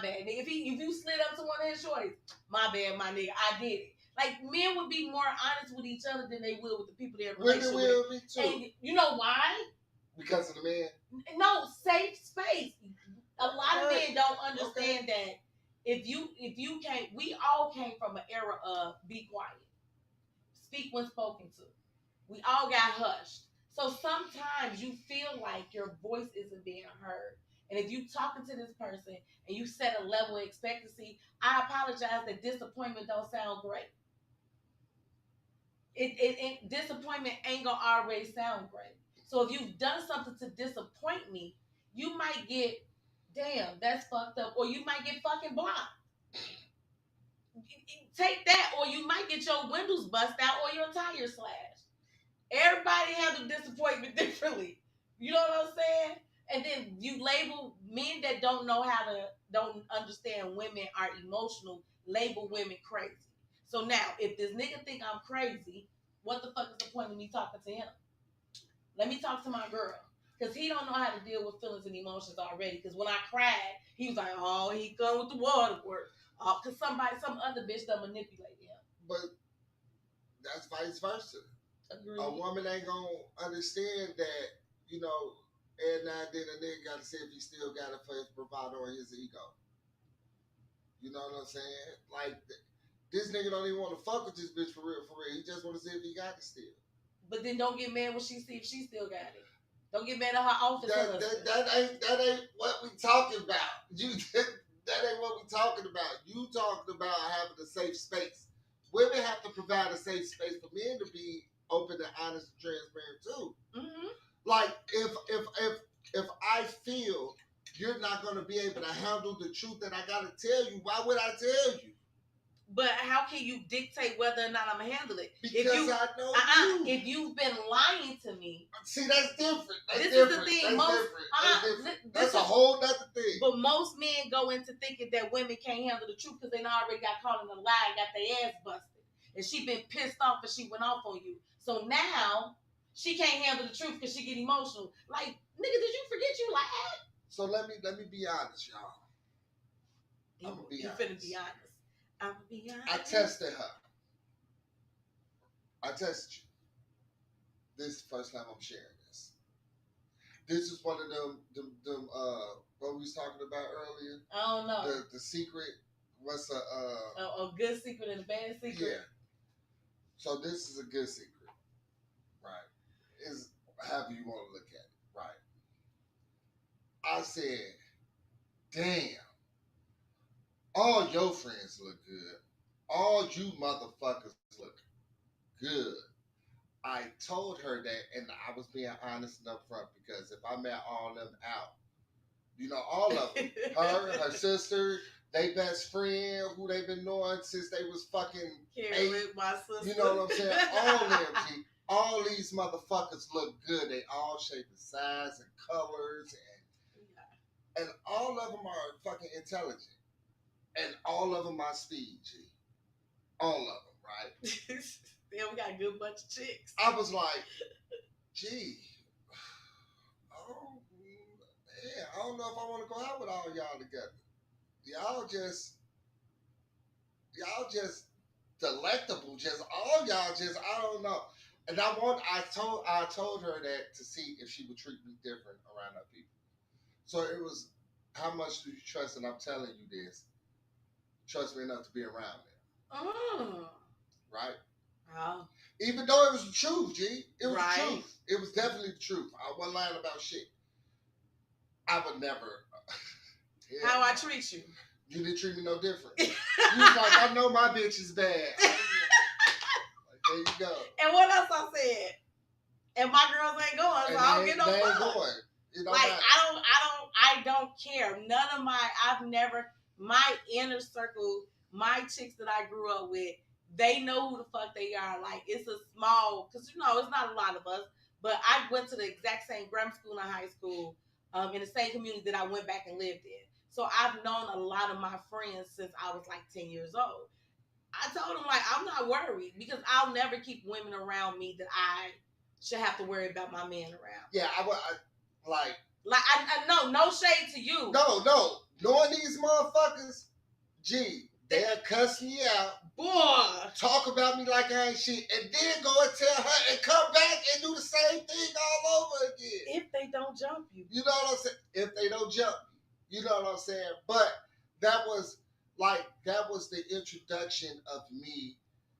bad, nigga. If you slid up to one of his shorties, my bad, my nigga, I did it. Like, men would be more honest with each other than they will with the people they're in relationship with. Women will be too. And you know why? Because of the man? No, safe space. A lot of men don't understand that if you can't, we all came from an era of be quiet. Speak when spoken to. We all got hushed. So sometimes you feel like your voice isn't being heard. And if you talking to this person and you set a level of expectancy, I apologize that disappointment don't sound great. It disappointment ain't gonna always sound great. So if you've done something to disappoint me, you might get, damn, that's fucked up, or you might get fucking blocked. Take that, or you might get your windows bust out or your tires slashed. Everybody handle disappointment differently. You know what I'm saying? And then you label men that don't understand women are emotional, label women crazy. So now, if this nigga think I'm crazy, what the fuck is the point of me talking to him? Let me talk to my girl. Because he don't know how to deal with feelings and emotions already. Because when I cried, he was like, oh, he come with the water work. Because some other bitch done manipulated him. But that's vice versa. Agreed. A woman ain't going to understand that, every now and then a nigga got to see if he still got it for his bravado or his ego. You know what I'm saying? Like, this nigga don't even want to fuck with this bitch for real. He just want to see if he got it still. But then don't get mad when she see if she still got it. Don't get mad at her office. That ain't what we talking about. That ain't what we talking about. You talking about having a safe space. Women have to provide a safe space for men to be open and honest and transparent too. Mm-hmm. Like if if I feel you're not going to be able to handle the truth that I got to tell you, why would I tell you? But how can you dictate whether or not I'm gonna handle it? Because I know you. If you've been lying to me, see, that's different. That's this different. is the thing. That's Most different. That's different. That's a is, whole other thing. But most men go into thinking that women can't handle the truth because they already got caught in a lie and got their ass busted, and she been pissed off and she went off on you. So now she can't handle the truth because she get emotional. Like, nigga, did you forget you lied? So let me be honest, y'all. I'm gonna be honest. Finna be honest. I'm gonna be honest. I tested her. I tested you. This is the first time I'm sharing this. This is one of them what we was talking about earlier. I don't know. The secret. What's a good secret and a bad secret? Yeah. So this is a good secret, right? Is however you want to look at it, right? I said, damn. All your friends look good. All you motherfuckers look good. I told her that, and I was being honest and upfront because if I met all them out, you know, all of them, her sister, they best friend, who they been knowing since they was fucking Carrie, my sister. You know what I'm saying? All them, G. All these motherfuckers look good. They all shape and size and colors, and all of them are fucking intelligent. And all of them my speed, G. All of them, right? Then we got a good bunch of chicks. I was like, gee, oh, man, I don't know if I want to go out with all y'all together. Y'all just delectable, just all y'all just, I don't know. And I told her that to see if she would treat me different around her people. So it was, how much do you trust? And I'm telling you this. Trust me enough to be around them. Right? Oh. Even though it was the truth, G. It was right. the truth. It was definitely the truth. I wasn't lying about shit. I would never. How I treat you? You didn't treat me no different. You was like, I know my bitch is bad. Like, there you go. And what else I said? And my girls ain't going, so I don't get no fuck. Like, I don't care. None of my inner circle, my chicks that I grew up with, they know who the fuck they are. Like, it's a small, because, you know, it's not a lot of us, but I went to the exact same grammar school and high school in the same community that I went back and lived in. So I've known a lot of my friends since I was like 10 years old. I told them, like, I'm not worried because I'll never keep women around me that I should have to worry about my man around. Yeah, I know, no shade to you. No. Knowing these motherfuckers, gee, they'll cuss me out. Boy. Talk about me like I ain't shit. And then go and tell her and come back and do the same thing all over again. If they don't jump you. You know what I'm saying? If they don't jump you. You know what I'm saying? But that was the introduction of me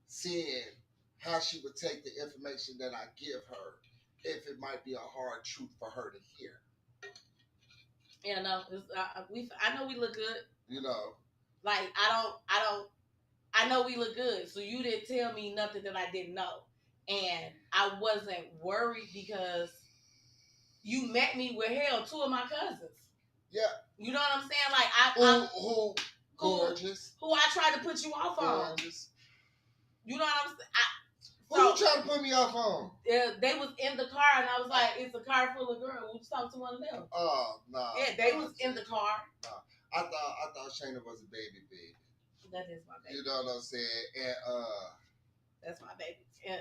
seeing how she would take the information that I give her if it might be a hard truth for her to hear. Yeah, no, I know we look good. You know. Like, I know we look good, so you didn't tell me nothing that I didn't know. And I wasn't worried because you met me with, hell, 2 of my cousins. Yeah. You know what I'm saying? Like, who gorgeous. Who I tried to put you off on. You know what I'm saying? Who you trying to put me off on? They was in the car, and I was like, it's a car full of girls. We was talking to one of them. Oh, no. Nah. Yeah, they was in the car. Nah. I thought Shayna was a baby. That is my baby. You know what I'm saying? And that's my baby. And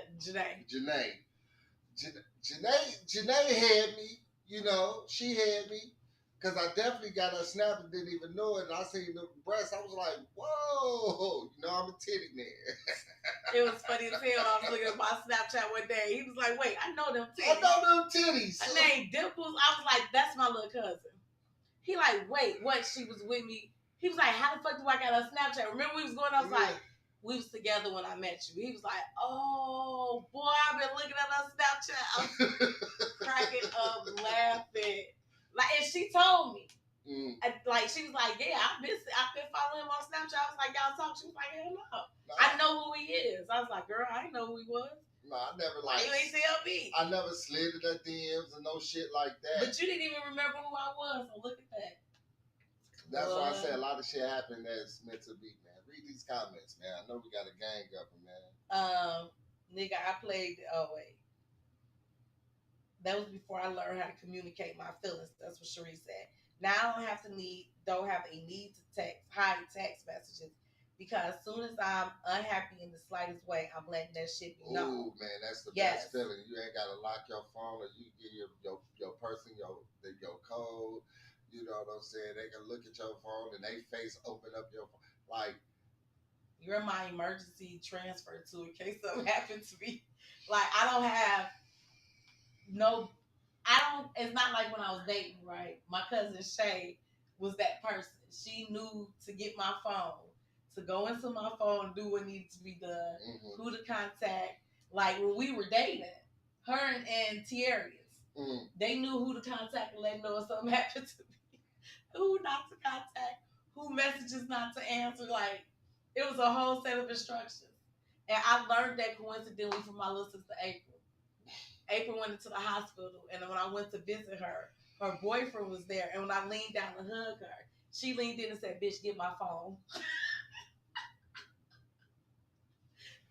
Janae had me. You know, she had me. Because I definitely got her snap and didn't even know it. And I seen the breasts. I was like, whoa. You know, I'm a titty man. It was funny as hell. I was looking at my Snapchat one day. He was like, wait, I know them titties. I know them titties. Her name Dimples. I was like, that's my little cousin. He like, wait, what? She was with me. He was like, how the fuck do I got her Snapchat? Remember we was going, I was like, we was together when I met you. He was like, oh, boy, I've been looking at her Snapchat. I was cracking up, laughing. Like, and she told me. Like, she was like, yeah, I've been following him on Snapchat. I was like, y'all talk? She was like, hell no. I know who he is. I was like, girl, I didn't know who he was. No, I never Why you ain't tell me? I never slid in the DMs and no shit like that. But you didn't even remember who I was, so look at that. That's why I say a lot of shit happened that's meant to be, man. Read these comments, man. I know we got a gang of them, man. Nigga, I played. Oh wait, that was before I learned how to communicate my feelings. That's what Cherie said. Now I don't have a need to hide text messages because as soon as I'm unhappy in the slightest way, I'm letting that shit be known. Ooh, man, that's the best feeling. You ain't gotta lock your phone, or you get your person your code. You know what I'm saying? They can look at your phone and they face open up your phone. Like, you're my emergency transfer to in case something happens to me. Like, I don't have no. It's not like when I was dating, right? My cousin Shay was that person. She knew to get my phone, to go into my phone and do what needed to be done, who to contact. Like when we were dating, her and Tiarius, they knew who to contact and let them know if something happened to me, who not to contact, who messages not to answer. Like, it was a whole set of instructions. And I learned that coincidentally from my little sister April. April went into the hospital, and when I went to visit her, her boyfriend was there. And when I leaned down to hug her, she leaned in and said, "Bitch, get my phone."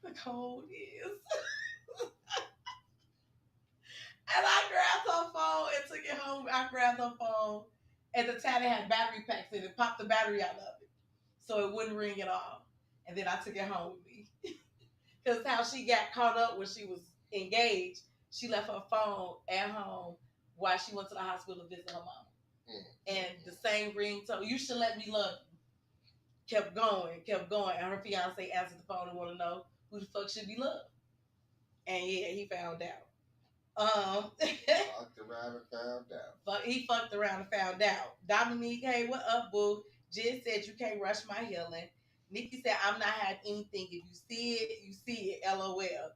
The code is. And I grabbed her phone and took it home. I grabbed her phone. At the time, it had battery packs in it. Popped the battery out of it so it wouldn't ring at all. And then I took it home with me. Because how she got caught up when she was engaged, she left her phone at home while she went to the hospital to visit her mom. And the same ringtone, "You should let me love you," kept going. And her fiance answered the phone and wanted to know who the fuck should be loved. And yeah, he found out. Fucked around and found out. He fucked around and found out. Dominique, hey, what up, boo? Jen said you can't rush my healing. Nikki said I'm not having anything. If you see it, you see it. LOL.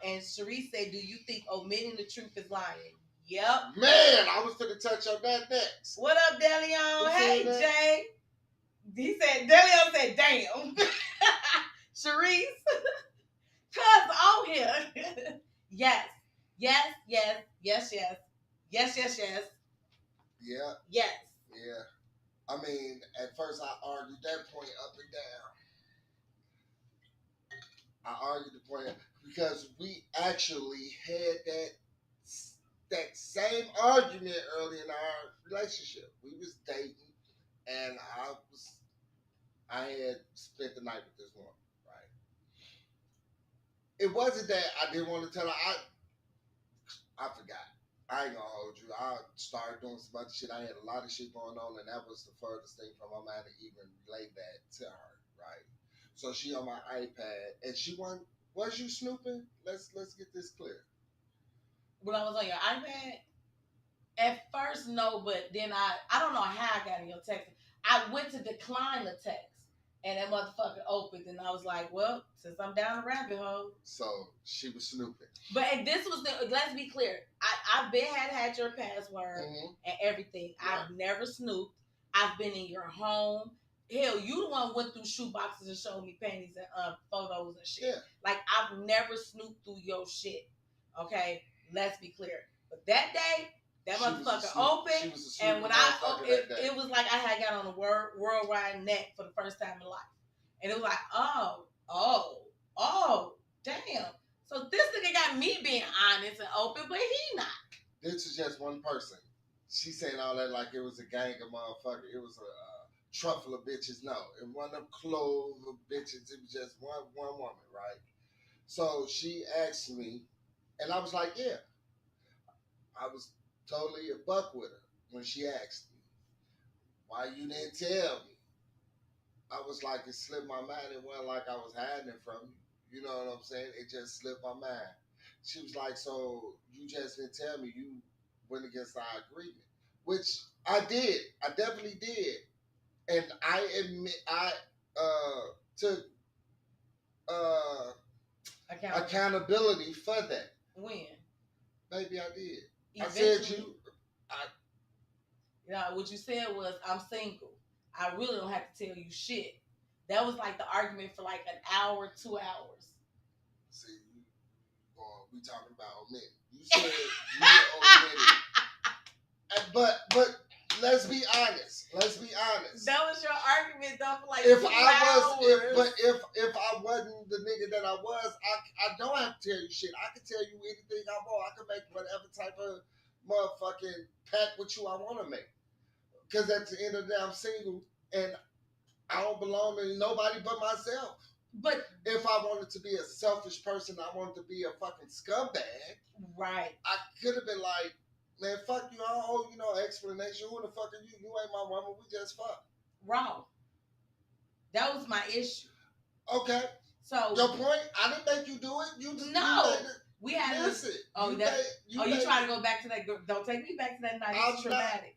And Cherie said, "Do you think omitting the truth is lying?" Yep. Man, I was gonna touch on that next. What up, Deleon? Hey, Jay. He said, Deleon said, "Damn." Cherise, cuz on here. Yes. Yeah. I mean, at first I argued that point up and down. I argued the point because we actually had that same argument early in our relationship. We was dating, and I had spent the night with this woman, right? It wasn't that I didn't want to tell her. I forgot. I ain't gonna hold you. I started doing some other shit. I had a lot of shit going on, and that was the furthest thing from my mind to even relate that to her, right? So she on my iPad, and she was you snooping? Let's get this clear. When I was on your iPad, at first no, but then I don't know how I got in your text. I went to decline the text. And that motherfucker opened, and I was like, well, since I'm down the rabbit hole. So she was snooping. But this was let's be clear. I've been had your password and everything. Yeah. I've never snooped. I've been in your home. Hell, you the one went through shoe boxes and showed me panties and photos and shit. Yeah. Like, I've never snooped through your shit. Okay? Let's be clear. But that day, that motherfucker opened, and when it was like I had got on a worldwide net for the first time in life. And it was like, oh, damn. So this nigga got me being honest and open, but he not. This is just one person. She saying all that like it was a gang of motherfuckers. It was a truffle of bitches. No, it wasn't a clove of bitches. It was just one woman, right? So she asked me, and I was like, yeah. I was totally a buck with her when she asked me, "Why you didn't tell me?" I was like, it slipped my mind. It wasn't like I was hiding it from you. You know what I'm saying? It just slipped my mind. She was like, "So you just didn't tell me? You went against our agreement," which I did. I definitely did, and I admit I took accountability for that. When? Maybe I did. Eventually, I said you. What you said was, "I'm single. I really don't have to tell you shit." That was like the argument for like an hour, 2 hours. See, Or we talking about omitting? You said you omitted. But let's be honest. Let's be honest. That was your argument, though, for like If 2 I hours. if I wasn't the nigga that I was, I don't have to tell you shit. I can tell you anything I want. I can make whatever type of motherfucking pact with you I want to make. Because at the end of the day, I'm single and I don't belong to nobody but myself. But if I wanted to be a selfish person, I wanted to be a fucking scumbag. Right. I could have been like, man, fuck you. I don't owe you no explanation. Who the fuck are you? You ain't my woman. We just fuck. Wrong. That was my issue. Okay. So your point? I didn't make you do it. You just we had listen. Oh, you trying to go back to that? Don't take me back to that night. It's traumatic.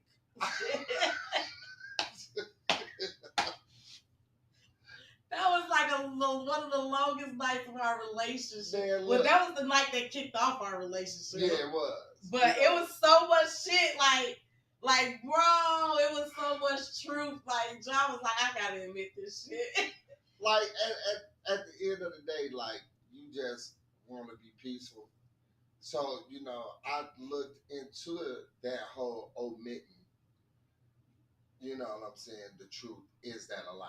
That was like one of the longest nights of our relationship. Man, well, that was the night that kicked off our relationship. Yeah, it was. But it was so much shit. Like, bro, it was so much truth. Like, John was like, I gotta admit this shit. Like, at the end of the day, like, you just want to be peaceful. So, you know, I looked into that whole omitting. You know what I'm saying? The truth. Is that a lie?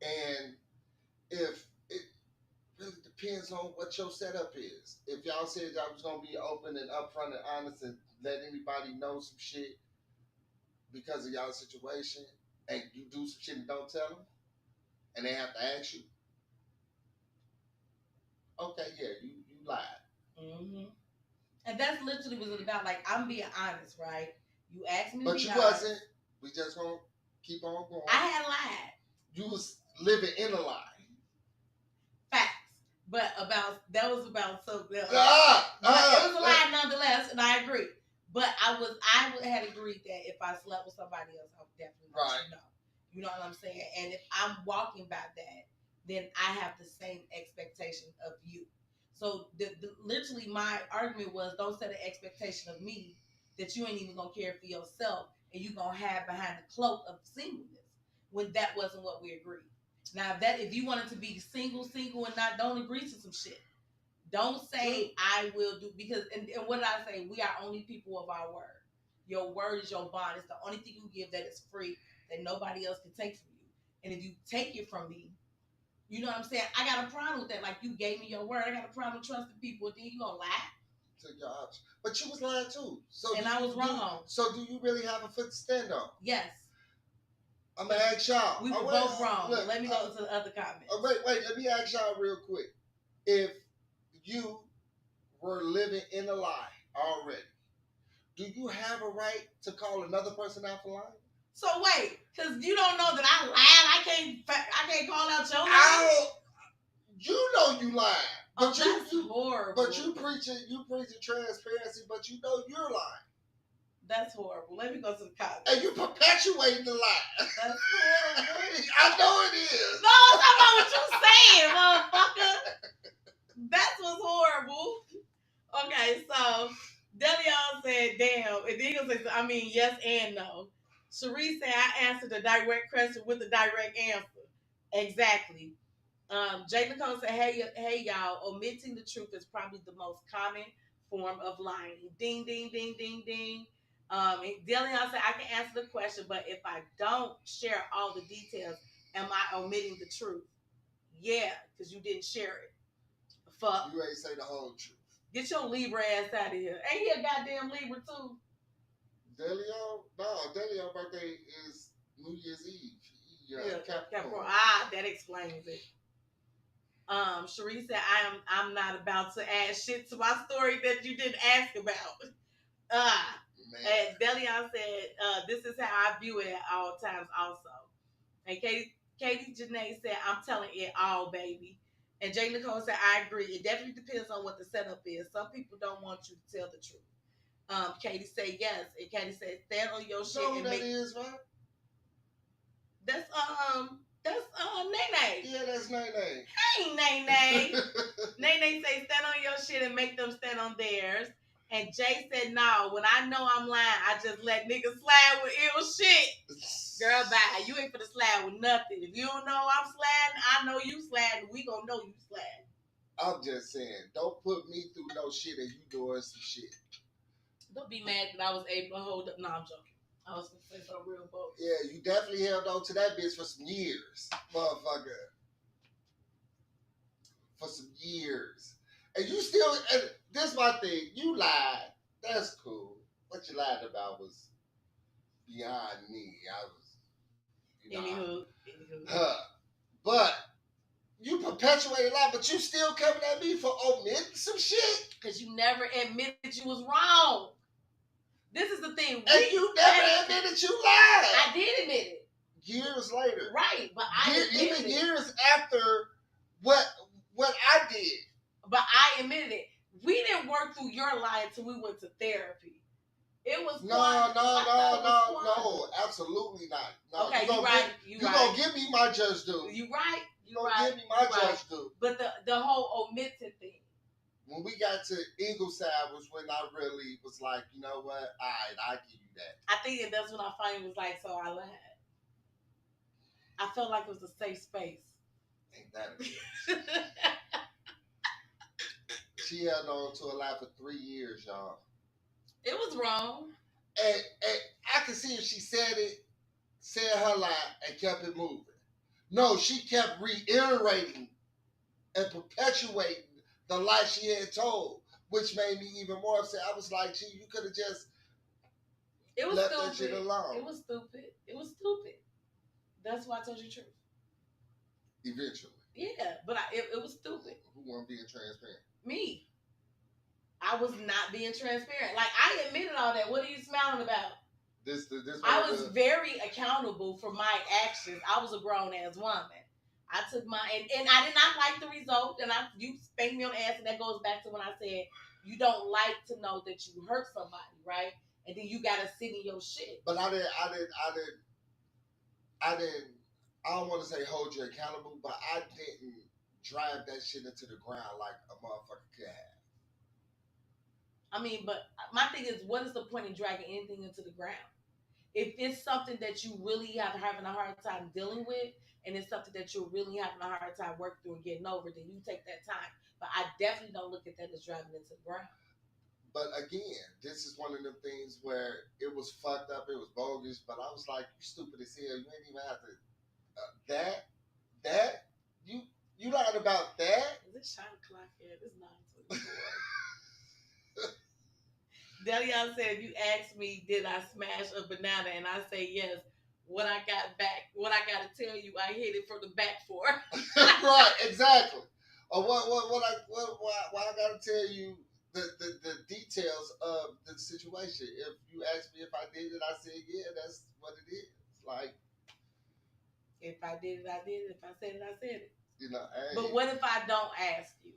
And if it really depends on what your setup is. If y'all said y'all was going to be open and upfront and honest and let anybody know some shit because of y'all situation, and you do some shit and don't tell them, and they have to ask you, okay, yeah, you lied. Mm-hmm. And that's literally what it was about. Like, I'm being honest, right? You asked me to but be you honest. Wasn't. We just going to keep on going. I had lied. You was living in a lie. Facts. But that was about something else. It was a lie nonetheless, and I agree. But I had agreed that if I slept with somebody else, I would definitely let you know. You know what I'm saying? And if I'm walking by that, then I have the same expectation of you. So literally my argument was, don't set an expectation of me that you ain't even gonna care for yourself and you gonna have behind the cloak of singleness when that wasn't what we agreed. Now if you wanted to be single and don't agree to some shit. Don't say I will do, because and what did I say? We are only people of our word. Your word is your bond. It's the only thing you give that is free, that nobody else can take from you. And if you take it from me, you know what I'm saying? I got a problem with that. Like, you gave me your word. I got a problem trusting people. Then you gonna lie? To your option. But you was lying too. So I was wrong. So do you really have a foot to stand on? Yes. I'm gonna ask y'all. We were both wrong. Look, let me go to the other comments. Wait. Let me ask y'all real quick. If you were living in a lie already, do you have a right to call another person out for lying? So wait, because you don't know that I lied. I can't call out your name. You know you lied. But that's horrible. But you preaching transparency, but you know you're lying. That's horrible. Let me go to the comments. And you perpetuating the lie. That's horrible. I know it is. No, it's not what you're saying, motherfucker. That's what's horrible. Okay, so Delion said, damn. And then he gonna say, I mean, yes and no. Cherie said, I answered the direct question with the direct answer. Exactly. Jay Nicole said, hey y'all, omitting the truth is probably the most common form of lying. Ding, ding, ding, ding, ding. Delion said, I can answer the question, but if I don't share all the details, am I omitting the truth? Yeah, because you didn't share it. Fuck. You ain't say the whole truth. Get your Libra ass out of here. Ain't he a goddamn Libra too? Delio? No, Delio's birthday is New Year's Eve. Yeah, Capricorn. That explains it. Cherie said, I'm not about to add shit to my story that you didn't ask about. And Delion said, this is how I view it at all times also. And Katie Janae said, I'm telling it all, baby. And Jay Nicole said, I agree. It definitely depends on what the setup is. Some people don't want you to tell the truth. Katie said yes. And Katie said, stand on your shit. And that is, right? That's Nene. Yeah, that's Nene. Hey, Nene. Nene say, stand on your shit and make them stand on theirs. And Jay said, no, when I know I'm lying, I just let niggas slide with ill shit. Girl, bye. You ain't finna slide with nothing. If you don't know I'm sliding, I know you sliding. We gonna know you sliding. I'm just saying, don't put me through no shit and you doing some shit. Don't be mad that I was able to hold up. No, I'm joking. I was gonna say something real bold. Yeah, you definitely held on to that bitch for some years, motherfucker. For some years. And you still, and this my thing, you lied. That's cool. What you lied about was beyond me. I was, Anywho. Huh. But you perpetuated lie, but you still coming at me for omitting some shit. Because you never admitted you was wrong. This is the thing. And you never admitted you lied. I did admit it. Years later. Right, but I even years after what I did. But I admitted it. We didn't work through your lie until we went to therapy. It was no, absolutely not. No, okay, you're right. You gonna give me my just due. You right. You gonna give me my just due. But the whole omitted thing. When we got to Ingleside was when I really was like, you know what? All right, I'll give you that. I think that's when I finally was like, so I lied. I felt like it was a safe space. Ain't that a bitch? She held on to a lie for 3 years, y'all. It was wrong. And I could see if she said her lie and kept it moving. No, she kept reiterating and perpetuating the lie she had told, which made me even more upset. I was like, gee, you could have just left that shit alone. It was stupid. That's why I told you the truth. Eventually. Yeah, but it was stupid. Who wasn't being transparent? Me. I was not being transparent. Like, I admitted all that. What are you smiling about? I was very accountable for my actions. I was a grown-ass woman. I took my... And I did not like the result. And you spanked me on the ass. And that goes back to when I said, you don't like to know that you hurt somebody, right? And then you got to sit in your shit. But I don't want to say hold you accountable, but I didn't drive that shit into the ground like a motherfucker could have. I mean, but my thing is, what is the point in dragging anything into the ground? If it's something that you really having a hard time dealing with, and it's something that you're really having a hard time working through and getting over, then you take that time. But I definitely don't look at that as driving into the ground. But again, this is one of the things where it was fucked up, it was bogus, but I was like, you stupid as hell. You ain't even have to... You lied about that? Is it shot o'clock yet? It's 9:24. Delion said, if you ask me, did I smash a banana? And I say yes. What I got to tell you, I hit it from the back for. Right, exactly. Or why I got to tell you the details of the situation. If you ask me if I did it, I said, yeah, that's what it is. Like, if I did it, I did it. If I said it, I said it. You know, hey. But what if I don't ask you?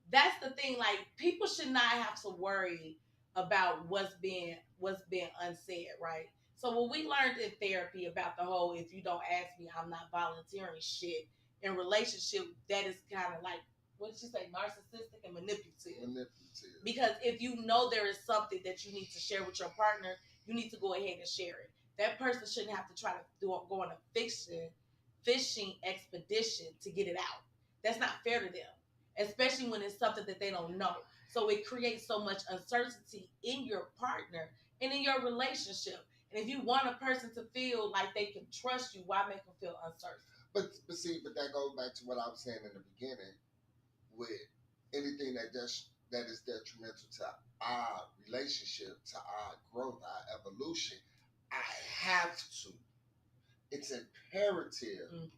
That's the thing. Like, people should not have to worry about what's being unsaid, right? So what we learned in therapy about the whole, if you don't ask me, I'm not volunteering shit in relationship, that is kind of like, what did you say, narcissistic and manipulative. Because if you know there is something that you need to share with your partner, you need to go ahead and share it. That person shouldn't have to try to go on a fishing expedition to get it out. That's not fair to them, especially when it's something that they don't know. So it creates so much uncertainty in your partner and in your relationship. And if you want a person to feel like they can trust you, why make them feel uncertain? But that goes back to what I was saying in the beginning. With anything that is detrimental to our relationship, to our growth, our evolution, I have to. It's imperative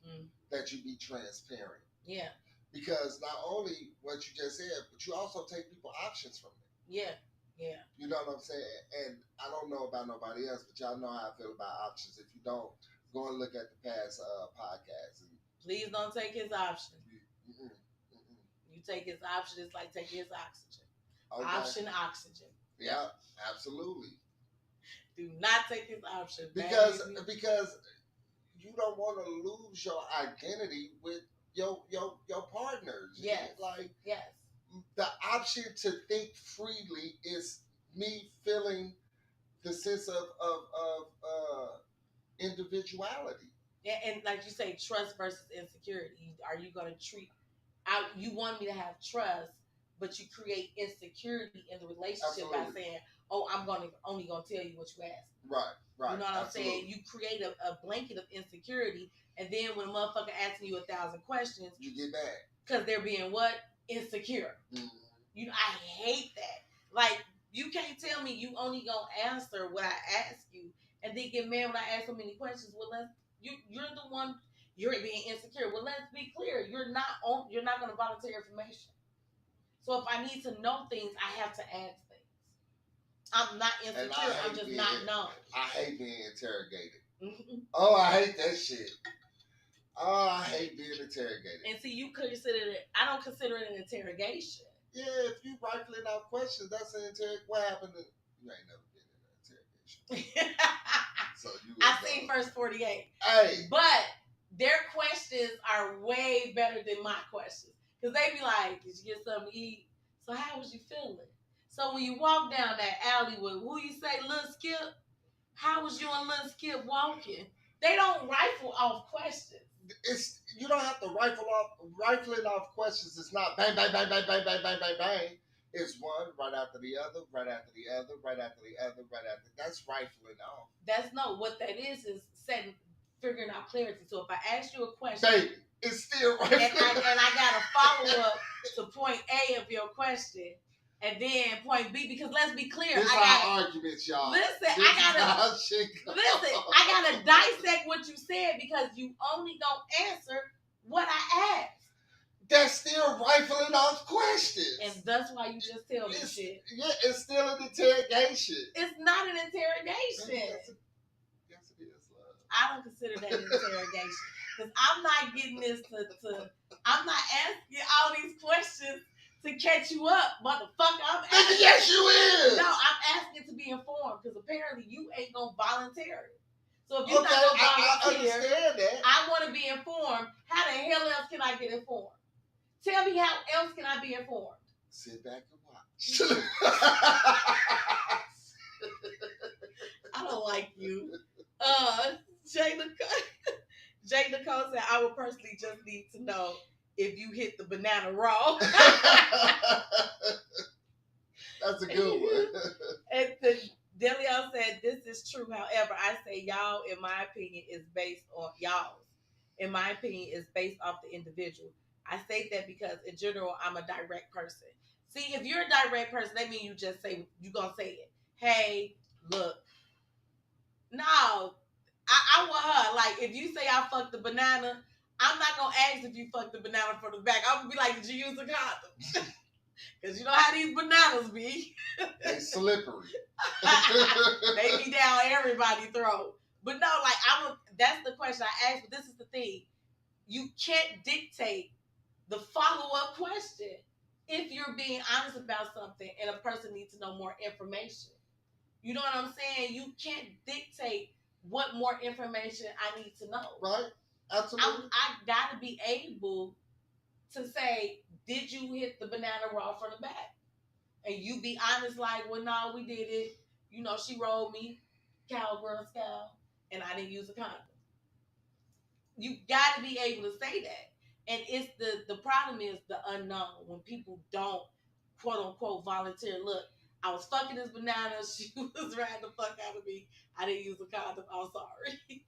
that you be transparent. Yeah. Because not only what you just said, but you also take people options from them. Yeah. Yeah. You know what I'm saying? And I don't know about nobody else, but y'all know how I feel about options. If you don't, go and look at the past podcasts. Please don't take his option. You take his option, it's like taking his oxygen. Okay. Oxygen. Yeah, absolutely. Do not take his option. Because you don't want to lose your identity with your partners. Yes. Yes. The option to think freely is me feeling the sense of individuality. Yeah, and like you say, trust versus insecurity. Are you going to treat you want me to have trust, but you create insecurity in the relationship by Absolutely. saying, "Oh, I'm only gonna tell you what you ask." Right. You know what I'm Absolutely. saying? You create a blanket of insecurity, and then when a motherfucker asking you 1,000 questions, You get mad because they're being what? Insecure. Mm-hmm. You know, I hate that. Like, you can't tell me you only gonna answer what I ask you, and then get mad when I ask so many questions. Well, you're the one. You're being insecure. Well, let's be clear. You're not gonna volunteer information. So if I need to know things, I have to ask things. I'm not insecure. I'm just not known. I hate being interrogated. Mm-hmm. Oh, I hate that shit. Oh, I hate being interrogated. And see, you consider it. I don't consider it an interrogation. Yeah, if you rifling out questions, that's an interrogation. What happened? You ain't never been in an interrogation. So I seen First 48. Hey, but their questions are way better than my questions. Because they be like, did you get something to eat? So how was you feeling? So when you walk down that alley with, who you say, Lil Skip? How was you and Lil Skip walking? They don't rifle off questions. You don't have to rifling off questions. It's not bang, bang, bang, bang, bang, bang, bang, bang, bang. It's one right after the other, right after the other, right after the other, right after. That's rifling off. That's no. What that is figuring out clarity. So if I ask you a question, baby, it's still rifling. And I got to follow up to point A of your question. And then point B, because let's be clear. This our arguments, y'all. Listen, I gotta dissect what you said because you only don't answer what I asked. That's still rifling off questions. And that's why you just tell me shit. Yeah, it's still an interrogation. It's not an interrogation. Yes, it is, love. I don't consider that an interrogation. Because I'm not getting this I'm not asking all these questions to catch you up, motherfucker. I'm asking. Yes, you is. No, I'm asking to be informed because apparently you ain't gonna volunteer it. So if you're not gonna volunteer, I understand that. I want to be informed. How the hell else can I get informed? Tell me how else can I be informed? Sit back and watch. I don't like you. Jay Nicole said, I would personally just need to know if you hit the banana raw. That's a good one. And Delion said, this is true. However, I say y'all, in my opinion, is based on y'all's. In my opinion, is based off the individual. I say that because in general, I'm a direct person. See, if you're a direct person, that means you're going to say it. Hey, look. No, I want her. Like, if you say I fucked the banana, I'm not going to ask if you fucked the banana from the back. I'm going to be like, did you use a condom? Because you know how these bananas be. They slippery. They be down everybody's throat. But no, like, that's the question I asked. But this is the thing. You can't dictate the follow-up question if you're being honest about something and a person needs to know more information. You know what I'm saying? You can't dictate what more information I need to know. Right. Absolutely. I got to be able to say, did you hit the banana raw from the back? And you be honest like, well, no, we did it. You know, she rolled me, cowgirl style, and I didn't use a condom. You got to be able to say that. And it's the problem is the unknown. When people don't, quote unquote, volunteer. Look, I was fucking this banana. She was riding the fuck out of me. I didn't use a condom. I'm sorry.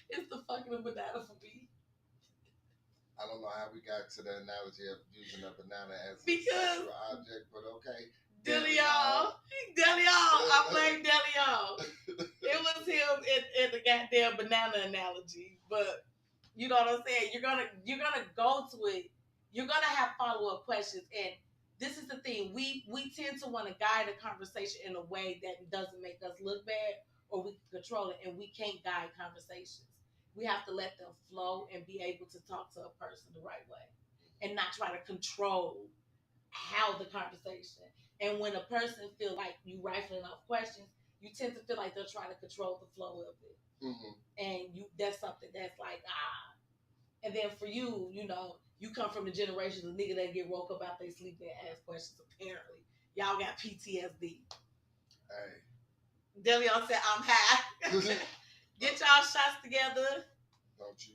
It's the fucking banana for me. I don't know how we got to the analogy of using a banana as a because sexual object, but okay. Delion, I blame Delion. It was him in the goddamn banana analogy, but you know what I'm saying? You're gonna go to it. You're gonna have follow-up questions, and this is the thing. We tend to want to guide a conversation in a way that doesn't make us look bad, or we can control it, and we can't guide conversations. We have to let them flow and be able to talk to a person the right way, and not try to control how the conversation. And when a person feel like you rifling off questions, you tend to feel like they're trying to control the flow of it. Mm-hmm. And that's something that's like, And then for you, you know, you come from the generation of nigga that get woke up out they sleep and ask questions. Apparently, y'all got PTSD. Hey, Delion said, I'm high. Get y'all shots together. Don't you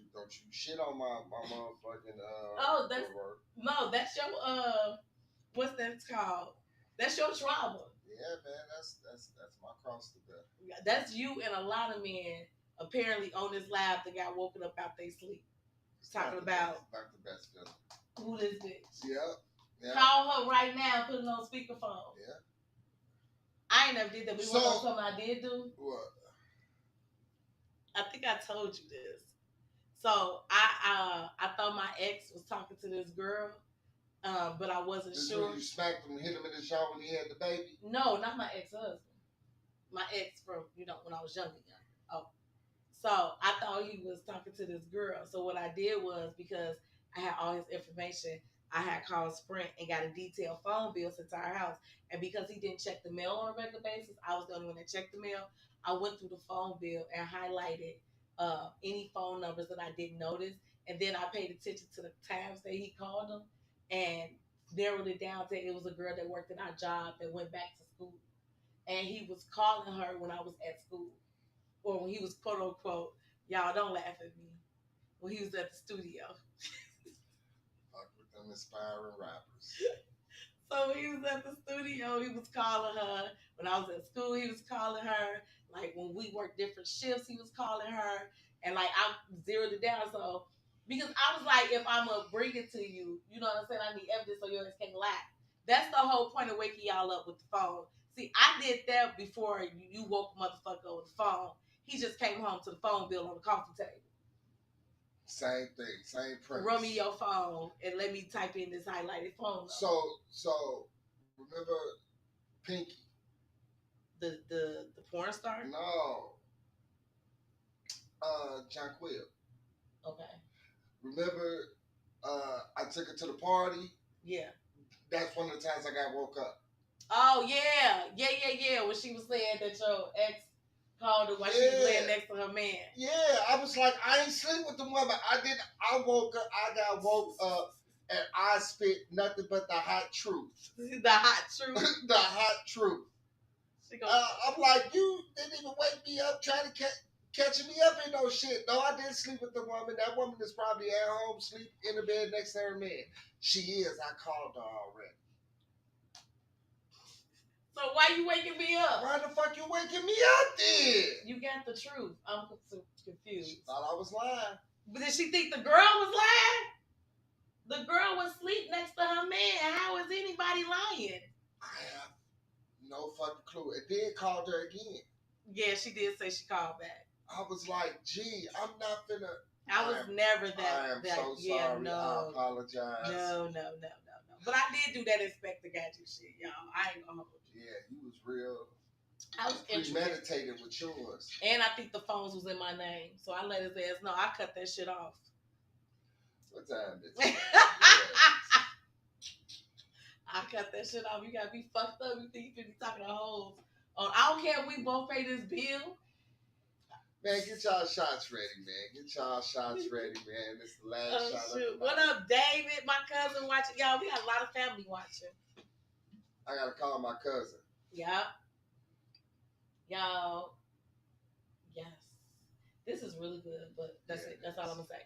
shit on my motherfucking oh, that's work. No, that's your what's that called? That's your trauma. Yeah, man, that's my cross to bear. That's you and a lot of men apparently on this live that got woken up out they sleep. Talking about not the best feeling. Who this bitch? Yeah. Call her right now, put it on speakerphone. Yeah. I ain't never did that, but you want to know something I did do? What? I think I told you this. So I thought my ex was talking to this girl, but I wasn't sure. You smacked him, hit him in the jaw when he had the baby? No, not my ex-husband. My ex from when I was young. Oh, so I thought he was talking to this girl. So what I did was, because I had all his information, I had called Sprint and got a detailed phone bill sent to our house. And because he didn't check the mail on a regular basis, I was the only one that checked the mail. I went through the phone bill and highlighted any phone numbers that I didn't notice. And then I paid attention to the times that he called them and narrowed it down to it was a girl that worked at our job that went back to school. And he was calling her when I was at school. Or when he was quote unquote, y'all don't laugh at me, when he was at the studio. Fuck with them aspiring rappers. So when he was at the studio, he was calling her. When I was at school, he was calling her. Like when we worked different shifts, he was calling her. And like I zeroed it down. So because I was like, if I'm gonna bring it to you, you know what I'm saying? I need evidence so you guys can't lie. That's the whole point of waking y'all up with the phone. See, I did that before you woke motherfucker on the phone. He just came home to the phone bill on the coffee table. Same thing, same premise. Run me your phone and let me type in this highlighted phone number. So remember Pinky? The porn star? No. Jonquil. Okay. Remember I took her to the party? Yeah. That's one of the times I got woke up. Oh yeah. When she was saying that your ex called her while she was laying next to her man. Yeah, I was like, I ain't sleep with the woman. I woke up, I got woke up, and I spit nothing but the hot truth. The hot truth? The hot truth. I'm like, you didn't even wake me up trying to catch me up in no shit. No, I didn't sleep with the woman. That woman is probably at home, sleep in the bed next to her man. She is. I called her already. So why you waking me up? Why the fuck you waking me up then? You got the truth. I'm confused. She thought I was lying. But did she think the girl was lying? The girl was asleep next to her man. How is anybody lying? I have no fucking clue. And then called her again. Yeah, she did say she called back. I was like, gee, I'm not finna. I was never that. I am so sorry. No, I apologize. No. But I did do that Inspector Gadget shit, y'all. I ain't gonna hold you. Yeah, you was real. I was premeditated with yours. And I think the phones was in my name. So I let his ass know. I cut that shit off. What time is it? I cut that shit off. You gotta be fucked up. You think you be talking to hoes. I don't care if we both pay this bill. Man, get y'all shots ready, man. Get y'all shots ready, man. This is the last shot. Shoot. What up, David? My cousin watching. Y'all, we got a lot of family watching. I gotta call my cousin. Yeah. Y'all. Yes. This is really good, but that's it. That's all I'm gonna say.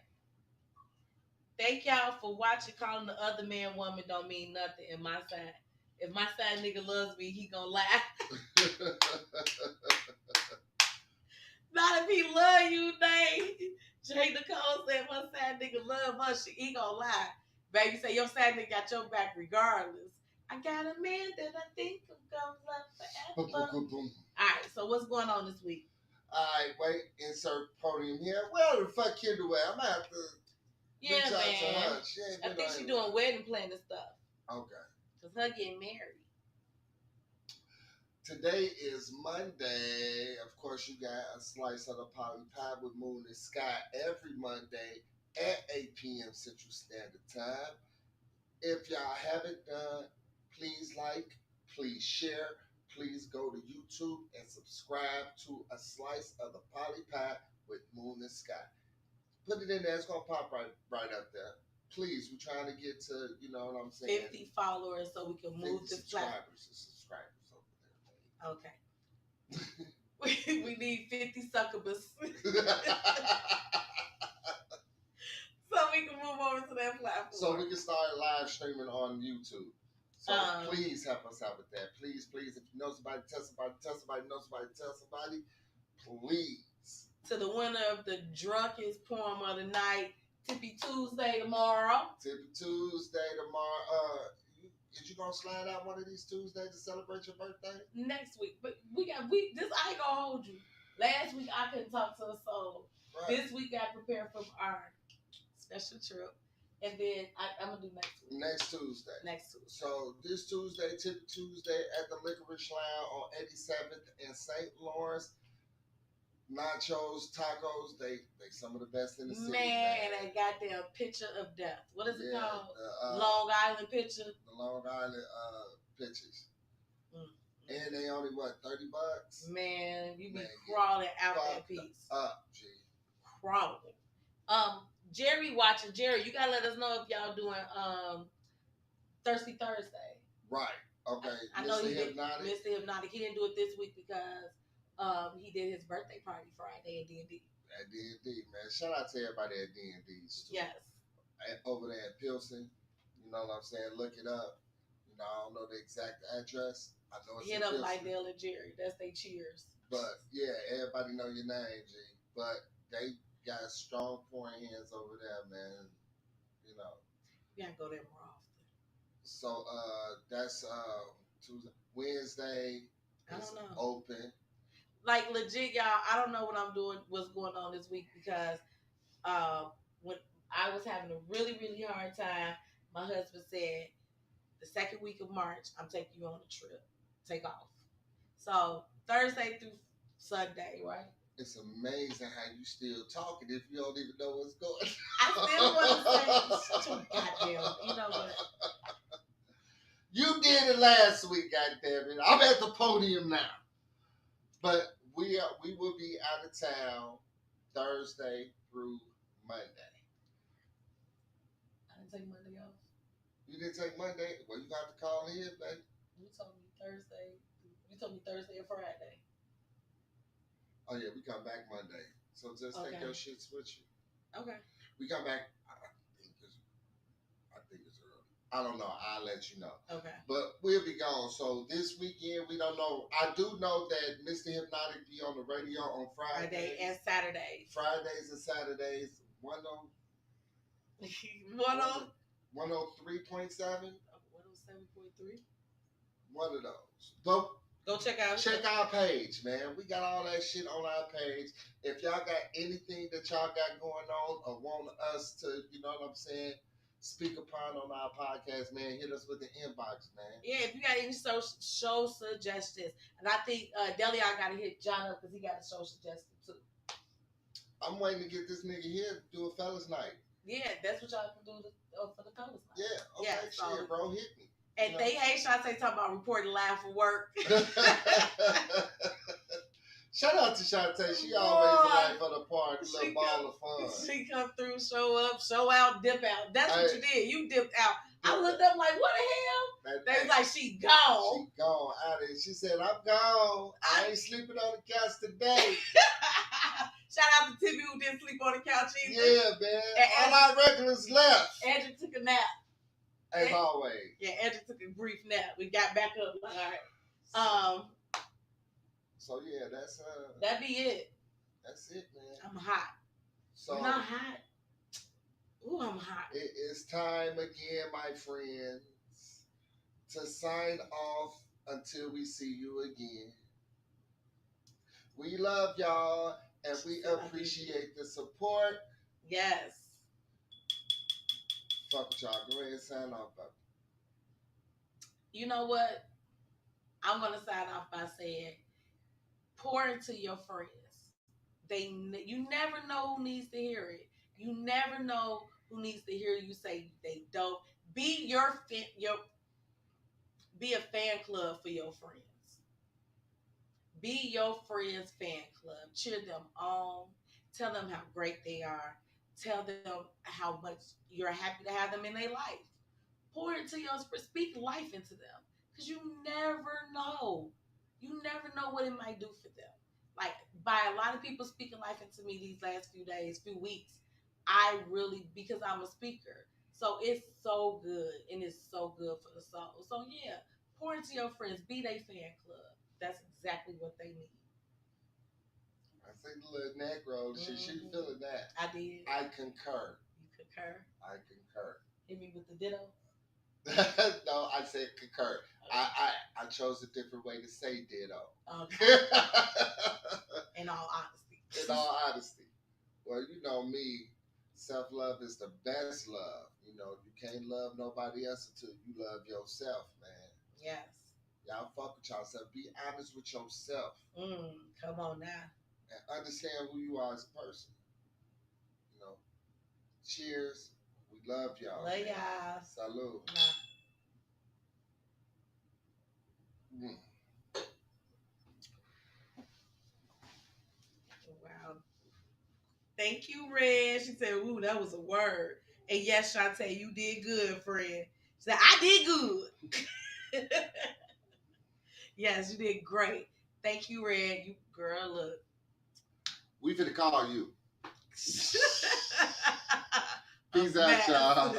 Thank y'all for watching. Calling the other man woman don't mean nothing in my side. If my side nigga loves me, he gonna lie. Not if he love you, Dave. Jay Nicole said my side nigga love us. He gonna lie. Baby say your side nigga got your back regardless. I got a man that I think I'm gonna love forever. Alright, so what's going on this week? Alright, wait, insert podium here. Well, the fuck kid away. I'm gonna have to reach out to her. I think she's doing wedding planning stuff. Okay. Cause her getting married. Today is Monday. Of course, you got a slice of the Poly Pie with Moon and Sky every Monday at 8 p.m. Central Standard Time. If y'all haven't done, please like, please share, please go to YouTube and subscribe to a slice of the Poly Pie with Moon and Sky. Put it in there. It's going to pop right up there. Please, we're trying to get to, you know what I'm saying? 50 followers so we can move this platform. Subscribers. Okay. we need 50 succubus. So we can move over to that platform. So we can start live streaming on YouTube. So please help us out with that. Please, please. If you know somebody, tell somebody, tell somebody, know somebody, tell somebody. Please. To the winner of the drunkest poem of the night, Tippy Tuesday tomorrow. Tippy Tuesday tomorrow. Is you gonna slide out one of these Tuesdays to celebrate your birthday? Next week. But this I ain't gonna hold you. Last week I couldn't talk to a soul. Right. This week I prepared for our special trip. And then I'm gonna do next week. Next Tuesday. So this Tuesday, Tippy Tuesday at the Licorice Lounge on 87th in St. Lawrence. Nachos, tacos, they some of the best in the city. Man, and that goddamn picture of death. What is it called? Long Island picture. The Long Island pictures. And they only $30? Man, you be crawling out that piece. G. Crawling. Jerry watching. Jerry, you gotta let us know if y'all doing Thirsty Thursday. Right. Okay. I know he did. Mr. Hypnotic. He didn't do it this week because he did his birthday party Friday at D&D. At D&D, man. Shout out to everybody at D&D's too. Yes. Over there at Pilsen. You know what I'm saying? Look it up. You know, I don't know the exact address. I know it's hit up Lydell and Jerry. That's they cheers. But yeah, everybody know your name, G. But they got strong pouring hands over there, man. You know. You gotta go there more often. So that's Tuesday. Wednesday is open. Like legit, y'all, I don't know what's going on this week because when I was having a really, really hard time, my husband said the second week of March, I'm taking you on a trip. Take off. So Thursday through Sunday, right? It's amazing how you still talking if you don't even know what's going on. I still want to say, shut your goddamn, you know what? You did it last week, goddammit. I'm at the podium now. But we will be out of town Thursday through Monday. I didn't take Monday off. You didn't take Monday? Well, you got to call in, baby. You told me Thursday. You told me Thursday and Friday. Oh yeah, we come back Monday. So just take your shits with you. Okay. We come back. I think it's early. I don't know. I'll let you know. Okay. But we'll be gone. So this weekend we don't know. I do know that Mr. Hypnotic be on the radio on Friday and Saturdays. Fridays and Saturdays. 103.7. 107.3. One of those. Go check our page, man. We got all that shit on our page. If y'all got anything that y'all got going on or want us to, you know what I'm saying, speak upon on our podcast, man, hit us with the inbox, man. Yeah, if you got any show suggestions. And I think Delion got to hit John up because he got a show suggestion too. I'm waiting to get this nigga here to do a fellas night. Yeah, that's what y'all can do for the fellas night. Yeah, okay, yeah, shit, bro, hit me. And they hate Shantae talking about reporting live for work. Shout out to Shantae. She always alive for the party. Little ball of fun. She come through, show up, show out, dip out. That's what you did. You dipped out. I looked up like, what the hell? They was like, she gone. She gone out of it. She said, I'm gone. I ain't sleeping on the couch today. Shout out to Timmy who didn't sleep on the couch either. Yeah, man. And all our regulars left. Andrew took a nap. As always. Yeah, Andrew took a brief nap. We got back up. All right. So yeah, that's that be it. That's it, man. I'm hot. So I'm not hot. Ooh, I'm hot. It is time again, my friends, to sign off until we see you again. We love y'all and we appreciate the support. Yes. Fuck with y'all. Go ahead and sign off, baby. You know what? I'm gonna sign off by saying, pour into your friends. You never know who needs to hear it. You never know who needs to hear you say they dope. Be be a fan club for your friends. Be your friends' fan club. Cheer them on. Tell them how great they are. Tell them how much you're happy to have them in their life. Pour into your speak life into them. Because you never know. You never know what it might do for them. Like, by a lot of people speaking life into me these last few days, few weeks, I really, because I'm a speaker. So it's so good and it's so good for the soul. So yeah, pour into your friends, be they fan club. That's exactly what they need. I think the little Negro, she feeling that. I did. I concur. You concur? I concur. Hit me with the ditto. No, I said concur. I chose a different way to say ditto. Okay. In all honesty. In all honesty. Well, you know me, self-love is the best love. You know, you can't love nobody else until you love yourself, man. Yes. Y'all fuck with yourself. Be honest with yourself. Come on now. And understand who you are as a person. You know, cheers. We love y'all. Love y'all. Salud. Nah. Wow. Thank you, Red. She said, ooh, that was a word. And yes, Shantae, you did good, friend. She said, I did good. Yes, you did great. Thank you, Red. You girl, look. We finna call you. Peace out, y'all.